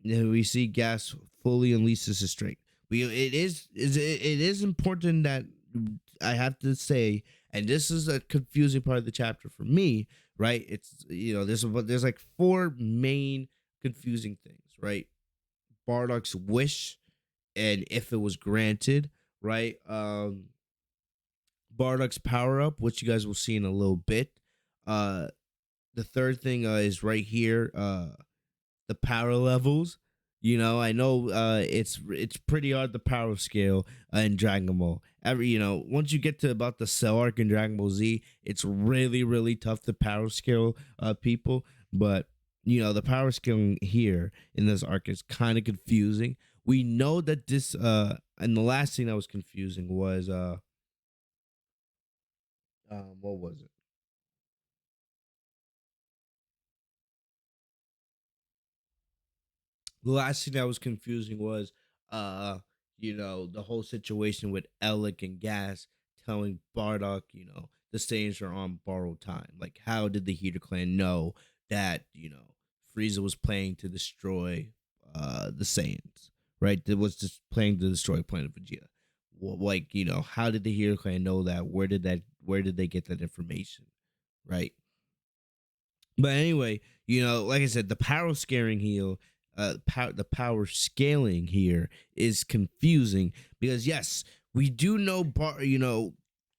we see Gas fully unleashes his strength. It is important that I have to say, and this is a confusing part of the chapter for me, right? It's there's like four main confusing things, right? Bardock's wish, and if it was granted, right? Bardock's power up, which you guys will see in a little bit. The third thing is right here. The power levels. I know it's pretty hard, the power scale in Dragon Ball. Once you get to about the Cell arc in Dragon Ball Z, it's really, really tough to power scale people. But the power scaling here in this arc is kind of confusing. We know that this and the last thing that was confusing was what was it? The last thing that was confusing was the whole situation with Alec and Gas telling Bardock, the Saiyans are on borrowed time. Like, how did the Heater clan know that, Frieza was planning to destroy the Saiyans, right? That was just planning to destroy Planet Vegeta. Well, like, how did the Heater clan know that? Where did they get that information? Right. But anyway, like I said, the power scaling here, the power scaling here is confusing because yes, we do know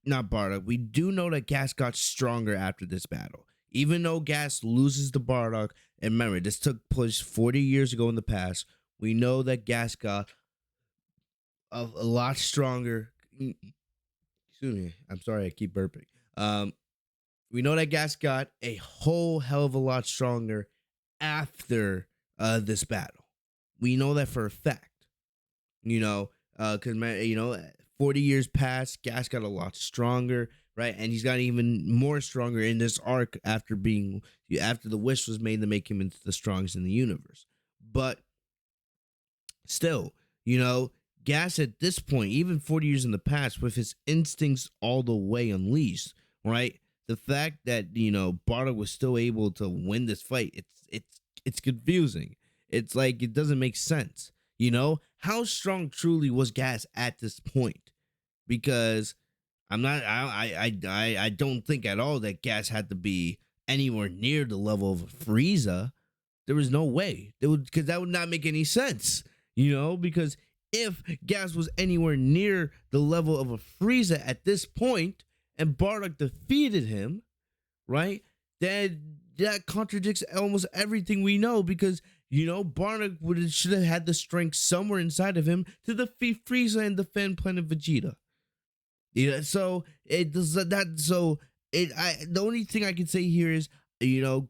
not Bardock. We do know that Gas got stronger after this battle, even though Gas loses to Bardock. And remember, this took place 40 years ago in the past. We know that Gas got a lot stronger. Excuse me. I'm sorry, I keep burping. We know that Gas got a whole hell of a lot stronger after this battle. We know that for a fact. Because 40 years passed, Gas got a lot stronger, right? And he's got even more stronger in this arc after the wish was made to make him into the strongest in the universe. But still, Gas at this point, even 40 years in the past, with his instincts all the way unleashed, right? The fact that Bardock was still able to win this fight, it's confusing. It's like it doesn't make sense. How strong truly was Gas at this point? Because I don't think at all that Gas had to be anywhere near the level of a Frieza. There was no way. Because that would not make any sense. Because if Gas was anywhere near the level of a Frieza at this point, and Bardock defeated him, right? Then that contradicts almost everything we know because Bardock should have had the strength somewhere inside of him to defeat Frieza and defend Planet Vegeta. So it does that. So the only thing I can say here is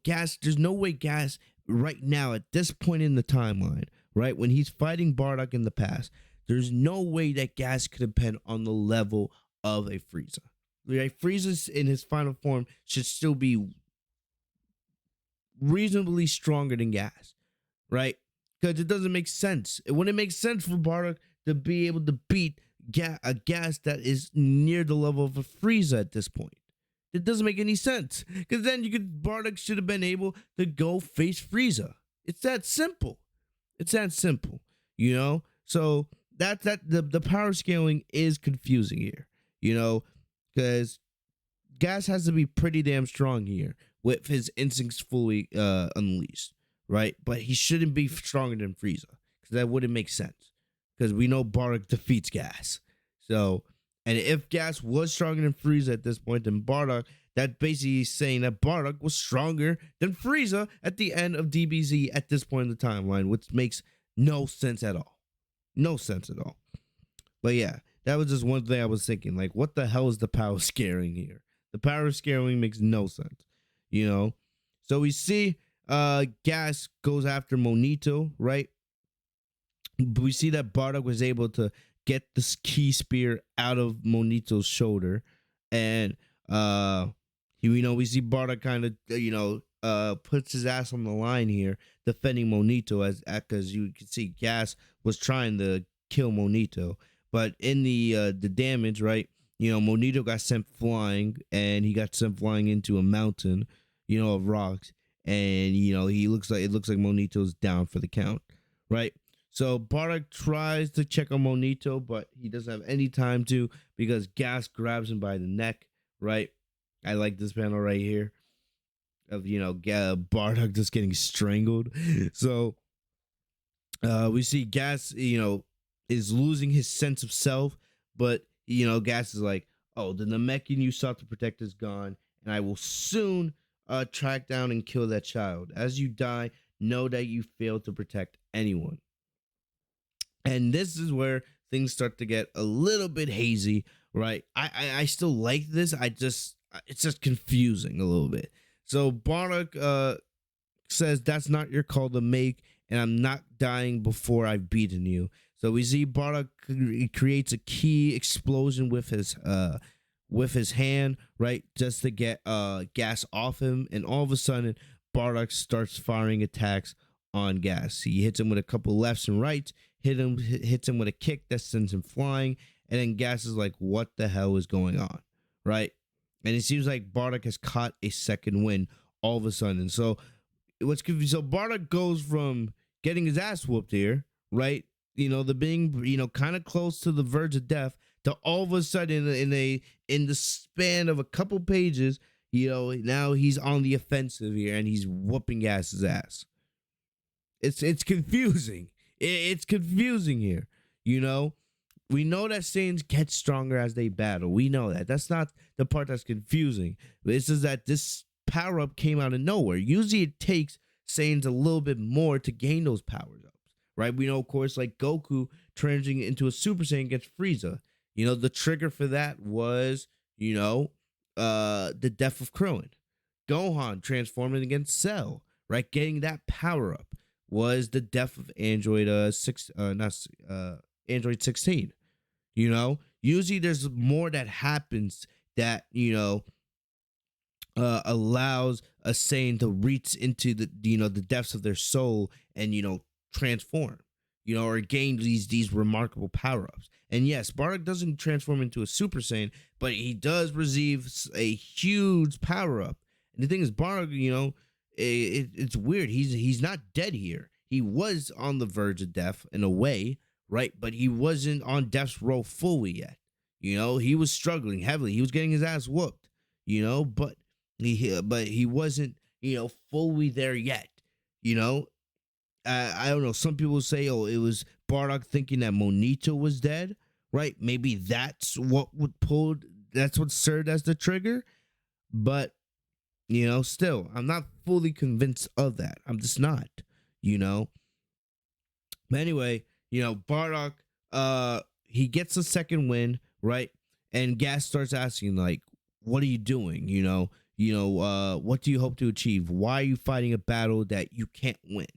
Gas. There's no way Gas right now at this point in the timeline, right when he's fighting Bardock in the past, there's no way that Gas could depend on the level of a Frieza. Right? Frieza in his final form should still be reasonably stronger than Gas, right? because it doesn't make sense. It wouldn't make sense for Bardock to be able to beat a gas that is near the level of a Frieza at this point. It doesn't make any sense, because then Bardock should have been able to go face Frieza. It's that simple. It's that simple, you know. So the power scaling is confusing here, you know, because Gas has to be pretty damn strong here with his instincts fully unleashed, right? But he shouldn't be stronger than Frieza, because that wouldn't make sense. Because we know Bardock defeats Gas. So, and if Gas was stronger than Frieza at this point, then Bardock, that basically is saying that Bardock was stronger than Frieza at the end of DBZ at this point in the timeline, which makes no sense at all. No sense at all. But yeah, that was just one thing I was thinking. Like, what the hell is the power scaling here? The power scaling makes no sense, you know? So we see Gas goes after Monito, right? We see that Bardock was able to get this key spear out of Monito's shoulder. And, we see Bardock kind of, puts his ass on the line here, defending Monito, because you can see Gas was trying to kill Monito. But in the damage, right, Monito got sent flying, and he got sent flying into a mountain, of rocks. And, it looks like Monito's down for the count, right? So Bardock tries to check on Monito, but he doesn't have any time to, because Gas grabs him by the neck, right? I like this panel right here of, Bardock just getting strangled. So we see Gas, is losing his sense of self, but, Gas is like, oh, the Namekian you sought to protect is gone, and I will soon track down and kill that child. As you die, know that you failed to protect anyone. And this is where things start to get a little bit hazy, right? I still like this. It's just confusing a little bit. So Bardock says, that's not your call to make, and I'm not dying before I've beaten you. So we see Bardock creates a key explosion with his hand, right? Just to get Gas off him. And all of a sudden, Bardock starts firing attacks on Gas. He hits him with a couple lefts and rights, hits him with a kick that sends him flying, and then Gas is like, what the hell is going on, right? And it seems like Bardock has caught a second win all of a sudden. So what's confusing? So Bardock goes from getting his ass whooped here, right? The being, kind of close to the verge of death, to all of a sudden in the span of a couple pages, now he's on the offensive here, and he's whooping Gas's ass. It's confusing. It's confusing here. We know that Saiyans get stronger as they battle. We know that. That's not the part that's confusing. It's just that this power up came out of nowhere. Usually it takes Saiyans a little bit more to gain those powers ups, right? We know, of course, like Goku transitioning into a Super Saiyan against Frieza. The trigger for that was, the death of Krillin. Gohan transforming against Cell, right? Getting that power up was the death of Android Android 16. Usually there's more that happens that allows a Saiyan to reach into the the depths of their soul and transform, or gain these remarkable power-ups. And yes, Bardock doesn't transform into a Super Saiyan, but he does receive a huge power-up. And the thing is, Bardock, it's weird. He's not dead here. He was on the verge of death in a way, right? But he wasn't on death's row fully yet. He was struggling heavily. He was getting his ass whooped. But he wasn't fully there yet. I don't know. Some people say, oh, it was Bardock thinking that Monito was dead, right? Maybe that's what served as the trigger. But still, I'm not fully convinced of that. I'm just not, But anyway, Bardock, he gets a second win, right? And Gas starts asking, like, what are you doing? What do you hope to achieve? Why are you fighting a battle that you can't win?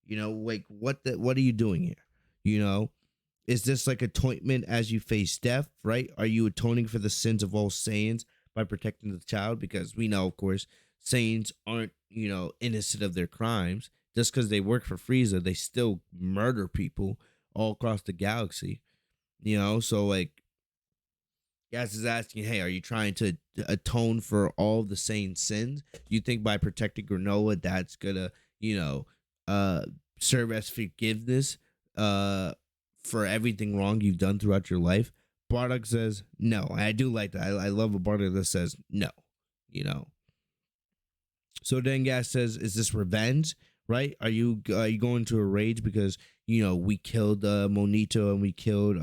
Like, what are you doing here? Is this like atonement as you face death, right? Are you atoning for the sins of all Saiyans by protecting the child? Because we know, of course, Saiyans aren't, innocent of their crimes. just because they work for Frieza, they still murder people all across the galaxy. So like Gas is asking, hey, are you trying to atone for all the same sins? You think by protecting Granola, that's gonna, you know, uh, serve as forgiveness, uh, for everything wrong you've done throughout your life? Bardock says no. I do like that. I love a Bardock that says no. You know. So then Gas says, "Is this revenge? Right? Are you going to a rage because we killed Monito and we killed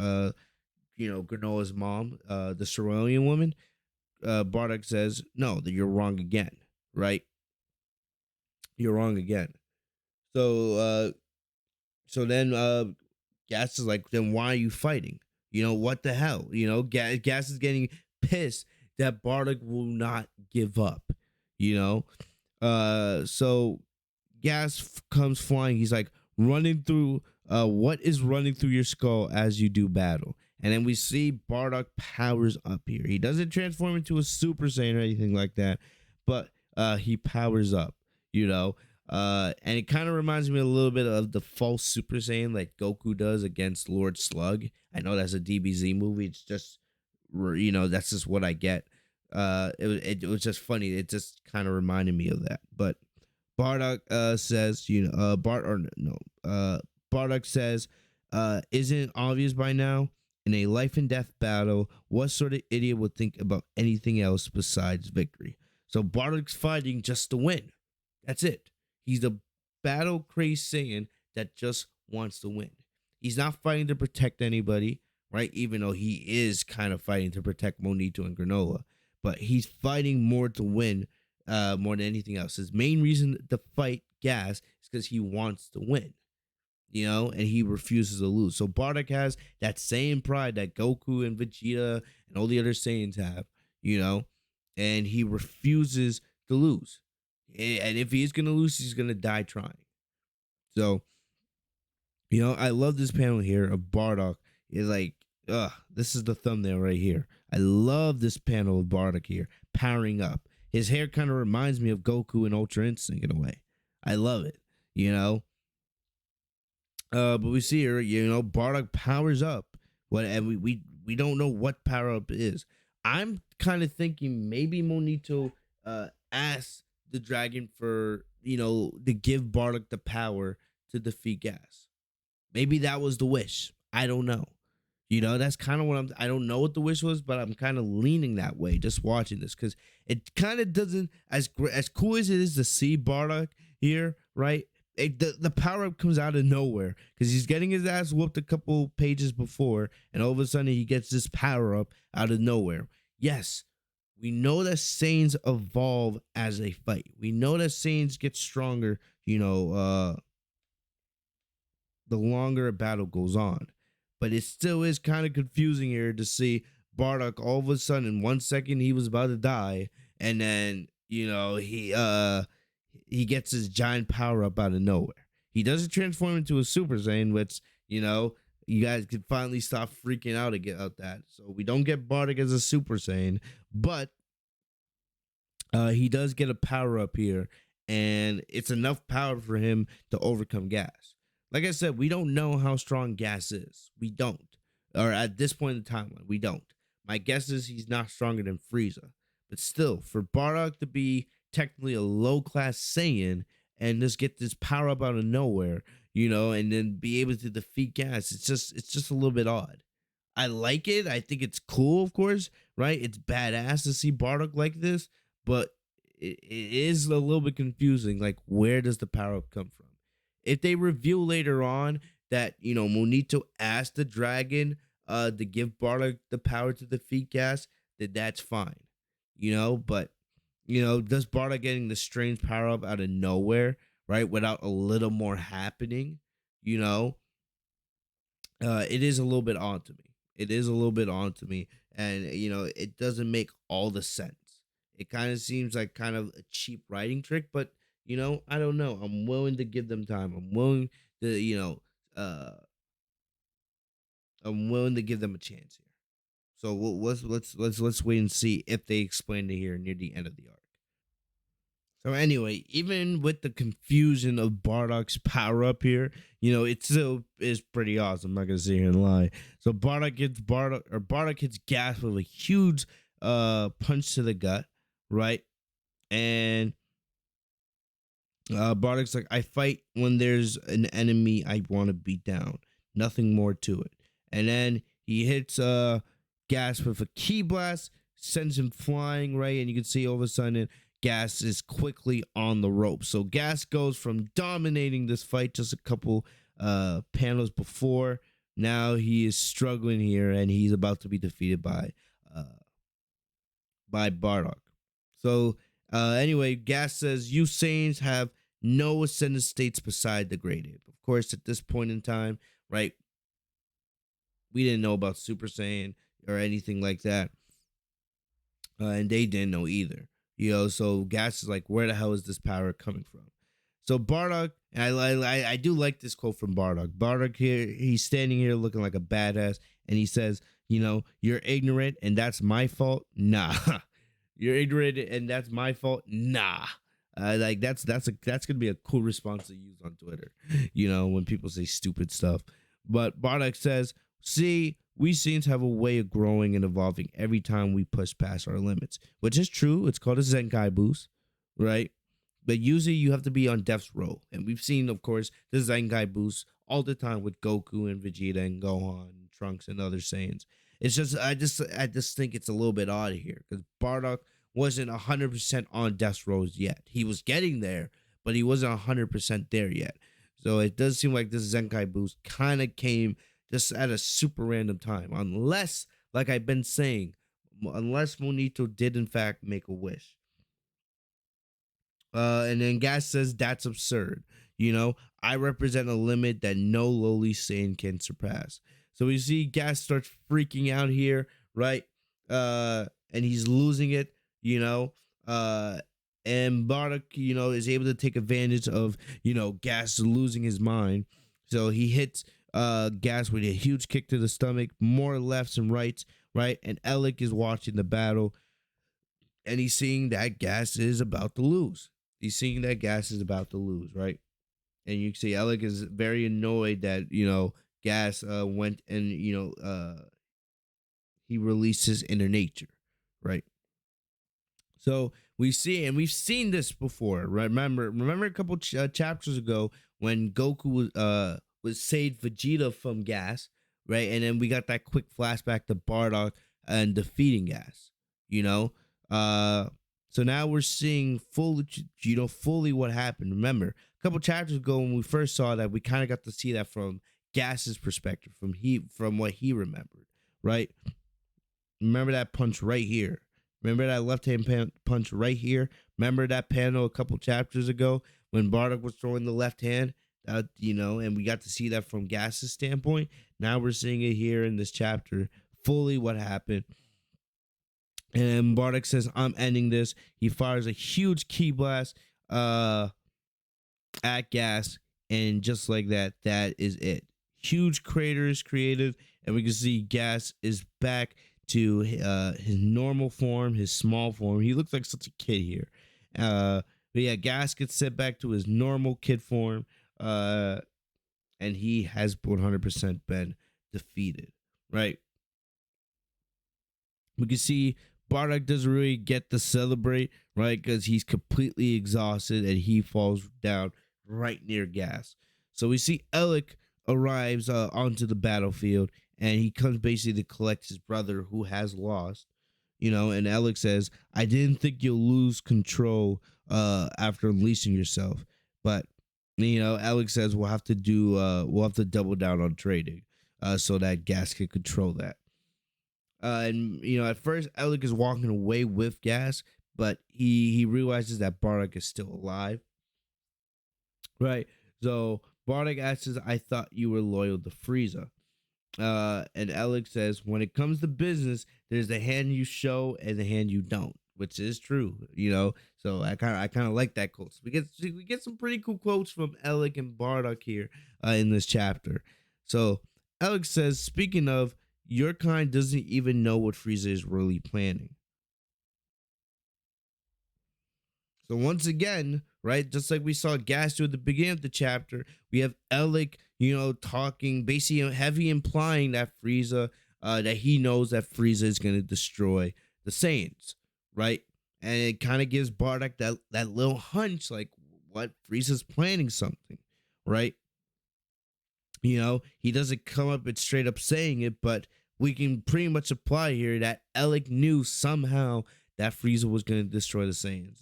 Granola's mom, the Cerulean woman?" Bardock says, "No, that you're wrong again. Right? You're wrong again." So then Gas is like, "Then why are you fighting? What the hell? Gas is getting pissed that Bardock will not give up. You know, so Gas comes flying. He's like running through. What is running through your skull as you do battle? And then we see Bardock powers up here. He doesn't transform into a Super Saiyan or anything like that, but he powers up. And it kind of reminds me a little bit of the false Super Saiyan like Goku does against Lord Slug. I know that's a DBZ movie. It's just, that's just what I get. It was just funny. It just kind of reminded me of that. But Bardock says, Bardock says, isn't it obvious by now? In a life and death battle, what sort of idiot would think about anything else besides victory? So Bardock's fighting just to win. That's it. He's a battle crazed Saiyan that just wants to win. He's not fighting to protect anybody, right? Even though he is kind of fighting to protect Monito and Granola, but he's fighting more to win, more than anything else. His main reason to fight Gas is because he wants to win, and he refuses to lose. So Bardock has that same pride that Goku and Vegeta and all the other Saiyans have, and he refuses to lose. And if he's going to lose, he's going to die trying. So, I love this panel here of Bardock. It's like, this is the thumbnail right here. I love this panel of Bardock here, powering up. His hair kind of reminds me of Goku and Ultra Instinct in a way. I love it, But we see here, Bardock powers up. And we don't know what power up is. I'm kind of thinking maybe Monito asked the dragon for, to give Bardock the power to defeat Gas. Maybe that was the wish. I don't know. That's kind of what I don't know what the wish was, but I'm kind of leaning that way just watching this because it kind of doesn't, as cool as it is to see Bardock here, right? The power up comes out of nowhere because he's getting his ass whooped a couple pages before, and all of a sudden he gets this power up out of nowhere. Yes, we know that Saiyans evolve as they fight. We know that Saiyans get stronger, the longer a battle goes on. But it still is kind of confusing here to see Bardock all of a sudden in 1 second he was about to die, and then he gets his giant power up out of nowhere. He doesn't transform into a Super Saiyan, which you guys can finally stop freaking out about that. So we don't get Bardock as a Super Saiyan, but he does get a power up here, and it's enough power for him to overcome Gas. Like I said, we don't know how strong Gas is. We don't. Or at this point in the timeline, we don't. My guess is he's not stronger than Frieza. But still, for Bardock to be technically a low-class Saiyan and just get this power up out of nowhere, and then be able to defeat Gas, it's just a little bit odd. I like it. I think it's cool, of course, right? It's badass to see Bardock like this, but it is a little bit confusing. Like, where does the power up come from? If they reveal later on that, Monito asked the dragon to give Bardock the power to defeat Gas, then that's fine. But, does Bardock getting the strange power up out of nowhere, right, without a little more happening, it is a little bit odd to me. It is a little bit odd to me. And, it doesn't make all the sense. It kind of seems like kind of a cheap writing trick, but I don't know. I'm willing to give them time. Uh, I'm willing to give them a chance here. So let's wait and see if they explain it here near the end of the arc. So anyway, even with the confusion of Bardock's power up here, it still is pretty awesome. I'm not gonna sit here and lie. So Bardock hits Gas with a huge punch to the gut, right? And Bardock's like, I fight when there's an enemy I want to beat down. Nothing more to it. And then he hits Gas with a key blast, sends him flying, right? And you can see all of a sudden Gas is quickly on the rope. So Gas goes from dominating this fight just a couple panels before. Now he is struggling here, and he's about to be defeated uh, by Bardock. So anyway, Gas says, "You Saiyans have no ascended states beside the Great Ape." Of course, at this point in time, right, we didn't know about Super Saiyan or anything like that, and they didn't know either. So Gas is like, "Where the hell is this power coming from?" So Bardock, and I do like this quote from Bardock. Bardock here, he's standing here looking like a badass, and he says, "You're ignorant, and that's my fault." Nah, you're ignorant, and that's my fault. Nah, like that's gonna be a cool response to use on Twitter. When people say stupid stuff. But Bardock says, "See, we Saiyans have a way of growing and evolving every time we push past our limits," which is true. It's called a Zenkai boost, right? But usually you have to be on death's row. And we've seen, of course, the Zenkai boost all the time with Goku and Vegeta and Gohan and Trunks and other Saiyans. It's just I just think it's a little bit odd here because Bardock wasn't 100% on death's rows yet. He was getting there, but he wasn't 100% there yet. So it does seem like this Zenkai boost kind of came just at a super random time. Unless, like I've been saying, unless Monito did in fact make a wish. And then Gas says, "That's absurd. I represent a limit that no lowly Saiyan can surpass." So we see Gas starts freaking out here, right? And he's losing it, you know. And Bardock, is able to take advantage of, Gas losing his mind. So he hits Gas with a huge kick to the stomach, more lefts and rights, right? And Alec is watching the battle, and he's seeing that Gas is about to lose. He's seeing that Gas is about to lose, right? And you can see Alec is very annoyed that Gas went and he released his inner nature, right? So we've seen this before, right? Remember a couple chapters ago when Goku was saved Vegeta from Gas, right? And then we got that quick flashback to Bardock and defeating Gas, you know. So now we're seeing fully what happened. Remember, a couple chapters ago when we first saw that, we kind of got to see that from Gas's perspective, from what he remembered, right? Remember that punch right here. Remember that left hand punch right here. Remember that panel a couple chapters ago when Bardock was throwing the left hand, and we got to see that from Gas's standpoint. Now we're seeing it here in this chapter, fully what happened. And Bardock says, "I'm ending this." He fires a huge ki blast at Gas, and just like that, that is it. Huge crater is created, and we can see Gas is back to his normal form, his small form. He looks like such a kid here. But yeah, Gas gets set back to his normal kid form, and he has 100% been defeated, right? We can see Bardock doesn't really get to celebrate, right? Because he's completely exhausted and he falls down right near Gas. So we see Alec arrives onto the battlefield, and he comes basically to collect his brother who has lost, and Alec says, "I didn't think you'll lose control after unleashing yourself." But, Alec says we'll have to double down on trading so that Gas can control that. And at first Alec is walking away with Gas, but he realizes that Bardock is still alive, right? So Bardock asks, "I thought you were loyal to Frieza." And Alec says, "When it comes to business, there's the hand you show and the hand you don't," which is true, So I kind of like that quote. So we get some pretty cool quotes from Alec and Bardock here in this chapter. So Alec says, "Speaking of, your kind doesn't even know what Frieza is really planning." So once again, right, just like we saw Gas do at the beginning of the chapter, we have Alec, talking, basically heavy implying that Frieza, that he knows that Frieza is going to destroy the Saiyans, right? And it kind of gives Bardock that little hunch, like what Frieza's planning something, right? He doesn't come up and straight up saying it, but we can pretty much apply here that Alec knew somehow that Frieza was going to destroy the Saiyans.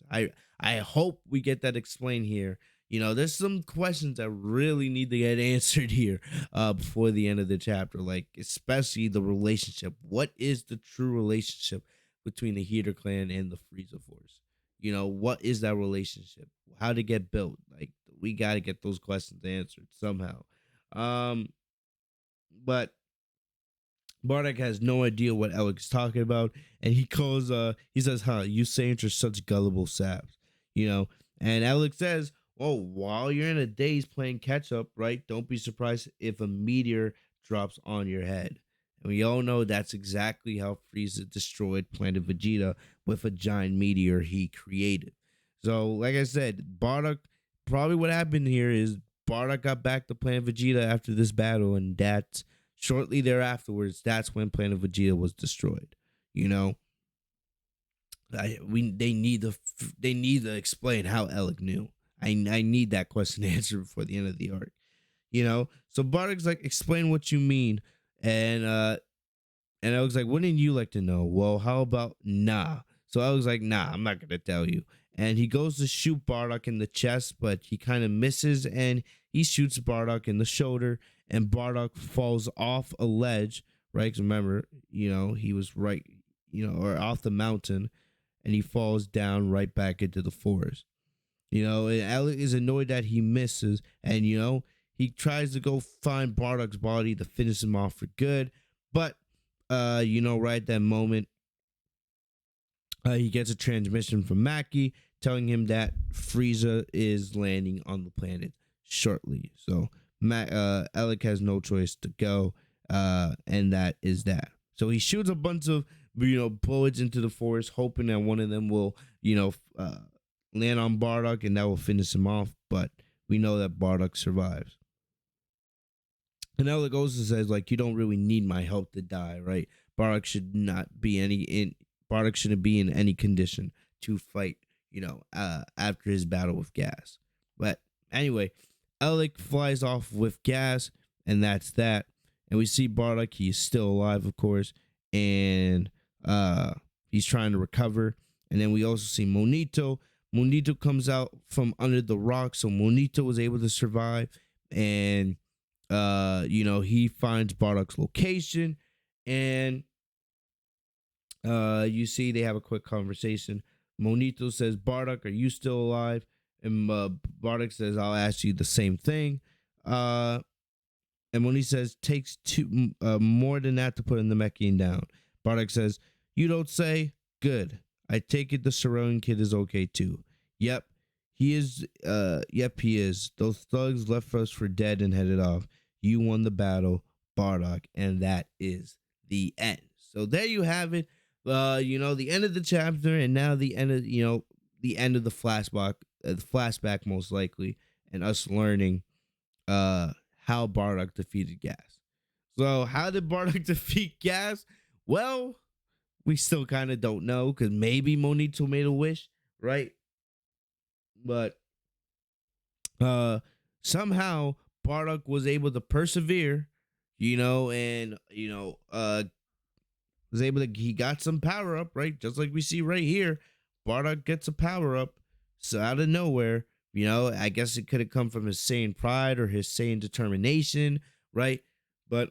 I hope we get that explained here. There's some questions that really need to get answered here before the end of the chapter, like especially the relationship. What is the true relationship between the Heater clan and the Frieza Force? What is that relationship? How did it get built? Like, we got to get those questions answered somehow. But Bardock has no idea what Alec is talking about, and he says, you Saiyans are such gullible saps, and Alec says, well, while you're in a daze playing catch up, right, don't be surprised if a meteor drops on your head. And we all know that's exactly how Frieza destroyed Planet Vegeta, with a giant meteor he created. So, like I said, Bardock, probably what happened here is Bardock got back to Planet Vegeta after this battle, and that's shortly thereafterwards, that's when Planet Vegeta was destroyed. They need to explain how Alec knew. I need that question answered before the end of the arc. So Bardock's like, explain what you mean, and Alec's like, wouldn't you like to know? Well, how about nah? So Alec's like, nah, I'm not gonna tell you. And he goes to shoot Bardock in the chest, but he kind of misses, and he shoots Bardock in the shoulder, and Bardock falls off a ledge, right? Because remember, he was right, or off the mountain, and he falls down right back into the forest. And Alec is annoyed that he misses, and he tries to go find Bardock's body to finish him off for good, but right at that moment, he gets a transmission from Mackie telling him that Frieza is landing on the planet shortly. So Alec has no choice to go, and that is that. So he shoots a bunch of bullets into the forest, hoping that one of them will land on Bardock, and that will finish him off. But we know that Bardock survives. And Alec also says, like, you don't really need my help to die, right? Bardock shouldn't be in any condition to fight, after his battle with Gas. But anyway, Alec flies off with Gas, and that's that. And we see Bardock, he's still alive, of course, and he's trying to recover. And then we also see Monito. Monito comes out from under the rock, so Monito was able to survive, and he finds Bardock's location, and you see they have a quick conversation. Monito says, Bardock, are you still alive? And Bardock says, I'll ask you the same thing. And Monito says, takes more than that to put in the Mechian down. Bardock says, you don't say? Good. I take it the Saroyan kid is okay too. Yep, he is. Yep, he is. Those thugs left us for dead and headed off. You won the battle, Bardock, and that is the end. So there you have it. The end of the chapter, and now the end of the end of the flashback most likely, and us learning how Bardock defeated Gas. So how did Bardock defeat Gas? Well, we still kind of don't know, because maybe Monito made a wish, right? But somehow Bardock was able to persevere, and was able to, he got some power up, right? Just like we see right here, Bardock gets a power up, so out of nowhere, I guess it could have come from his Saiyan pride or his Saiyan determination, right? But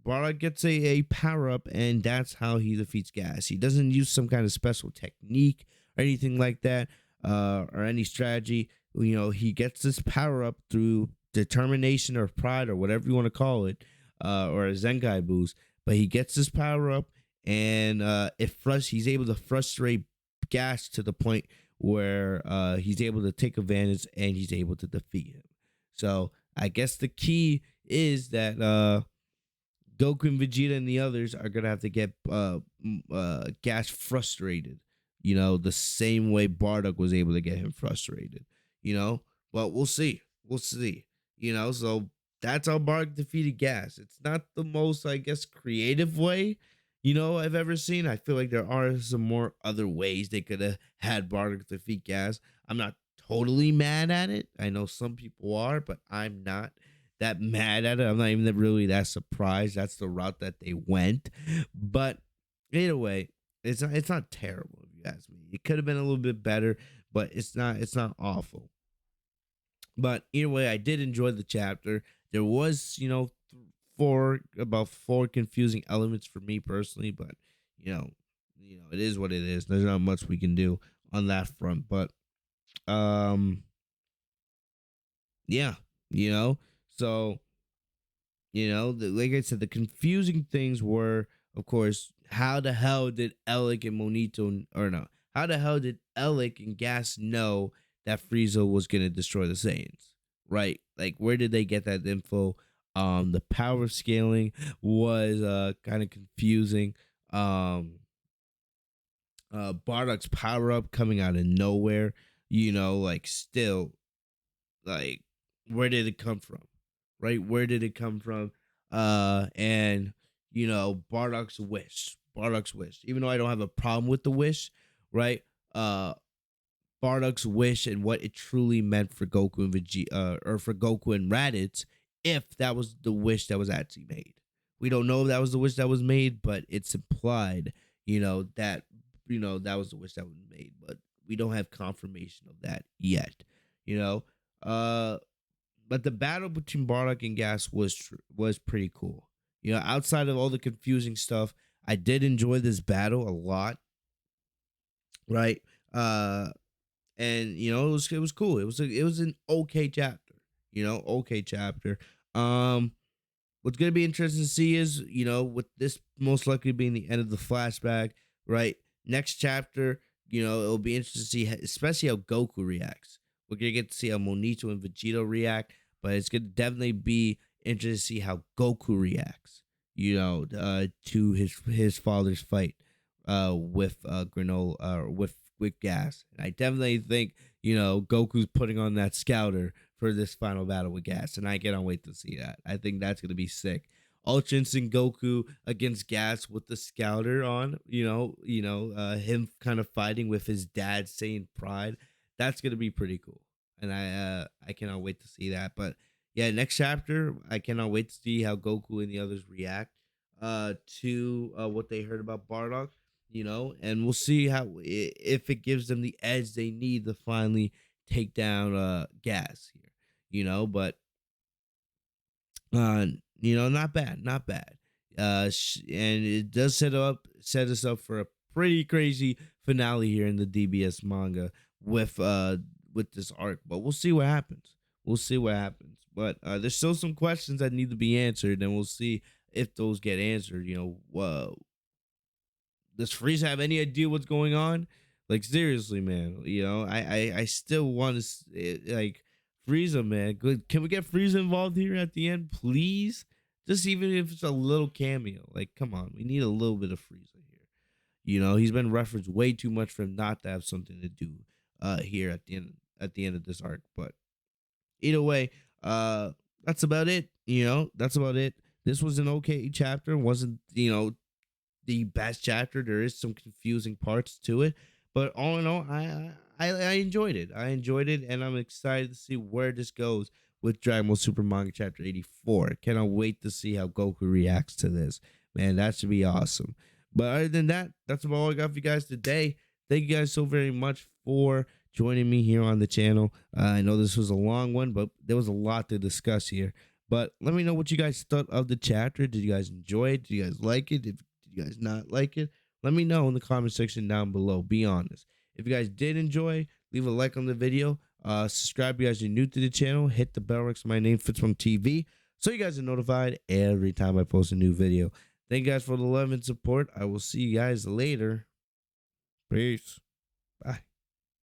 Bardock gets a power up, and that's how he defeats Gas. He doesn't use some kind of special technique or anything like that, or any strategy. He gets this power up through determination or pride or whatever you want to call it, or a Zenkai boost. But he gets this power up, and he's able to frustrate Gas to the point where he's able to take advantage, and he's able to defeat him. So I guess the key is that Goku and Vegeta and the others are gonna have to get Gas frustrated, the same way Bardock was able to get him frustrated, you know. But we'll see. We'll see. So that's how Bardock defeated Gas. It's not the most, I guess, creative way, I've ever seen. I feel like there are some more other ways they could have had Bardock defeat Gas. I'm not totally mad at it. I know some people are, but I'm not that mad at it. I'm not even really that surprised. That's the route that they went. But either way, it's not terrible if you ask me. It could have been a little bit better, but it's not awful. But either way, I did enjoy the chapter. There was, four confusing elements for me personally, but you know, it is what it is. There's not much we can do on that front. But um, yeah, you know, so like I said, the confusing things were, of course, how the hell did Alec and Monito, or no, how the hell did Alec and Gas know that Frieza was gonna destroy the Saiyans? Right? Like, where did they get that info? The power scaling was kind of confusing. Um, Bardock's power up coming out of nowhere. Like, still, like, where did it come from? Right? Where did it come from? And Bardock's wish. Even though I don't have a problem with the wish, right? Bardock's wish and what it truly meant for Goku and Vegeta, or for Goku and Raditz, if that was the wish that was actually made. We don't know if that was the wish that was made, but it's implied, that that was the wish that was made, but we don't have confirmation of that yet. You know, but the battle between Bardock and Gas was pretty cool. Outside of all the confusing stuff, I did enjoy this battle a lot. Right. And it was cool. It was an okay chapter. Okay chapter. What's gonna be interesting to see is, with this most likely being the end of the flashback, right? Next chapter, it'll be interesting to see, especially how Goku reacts. We're gonna get to see how Monito and Vegeta react, but it's gonna definitely be interesting to see how Goku reacts. To his father's fight, with Granola, with Gas. And I definitely think, Goku's putting on that scouter for this final battle with Gas, and I cannot wait to see that. I think that's gonna be sick. Ultra Instinct Goku against Gas with the scouter on, him kind of fighting with his dad saying pride. That's gonna be pretty cool, and I cannot wait to see that. But yeah, next chapter, I cannot wait to see how Goku and the others react to what they heard about Bardock, and we'll see if it gives them the edge they need to finally take down Gas here, but not bad, not bad. And it does set us up for a pretty crazy finale here in the DBS manga with this arc. But we'll see what happens. We'll see what happens. But there's still some questions that need to be answered, and we'll see if those get answered. Does Frieza have any idea what's going on? Like, seriously, man. I still want to, like, Frieza, man. Good. Can we get Frieza involved here at the end, please? Just even if it's a little cameo. Like, come on, we need a little bit of Frieza here. He's been referenced way too much for him not to have something to do here at the end of this arc. But either way, that's about it. That's about it. This was an okay chapter. Wasn't, the best chapter. There is some confusing parts to it, but all in all, I enjoyed it. I enjoyed it, and I'm excited to see where this goes with Dragon Ball Super Manga Chapter 84. Cannot wait to see how Goku reacts to this. Man, that should be awesome. But other than that, that's about all I got for you guys today. Thank you guys so very much for joining me here on the channel. I know this was a long one, but there was a lot to discuss here. But let me know what you guys thought of the chapter. Did you guys enjoy it? Did you guys like it? Did you guys not like it? Let me know in the comment section down below. Be honest. If you guys did enjoy, leave a like on the video. Subscribe if you guys are new to the channel. Hit the bell next to my name, Fitz from TV, so you guys are notified every time I post a new video. Thank you guys for the love and support. I will see you guys later. Peace. Bye.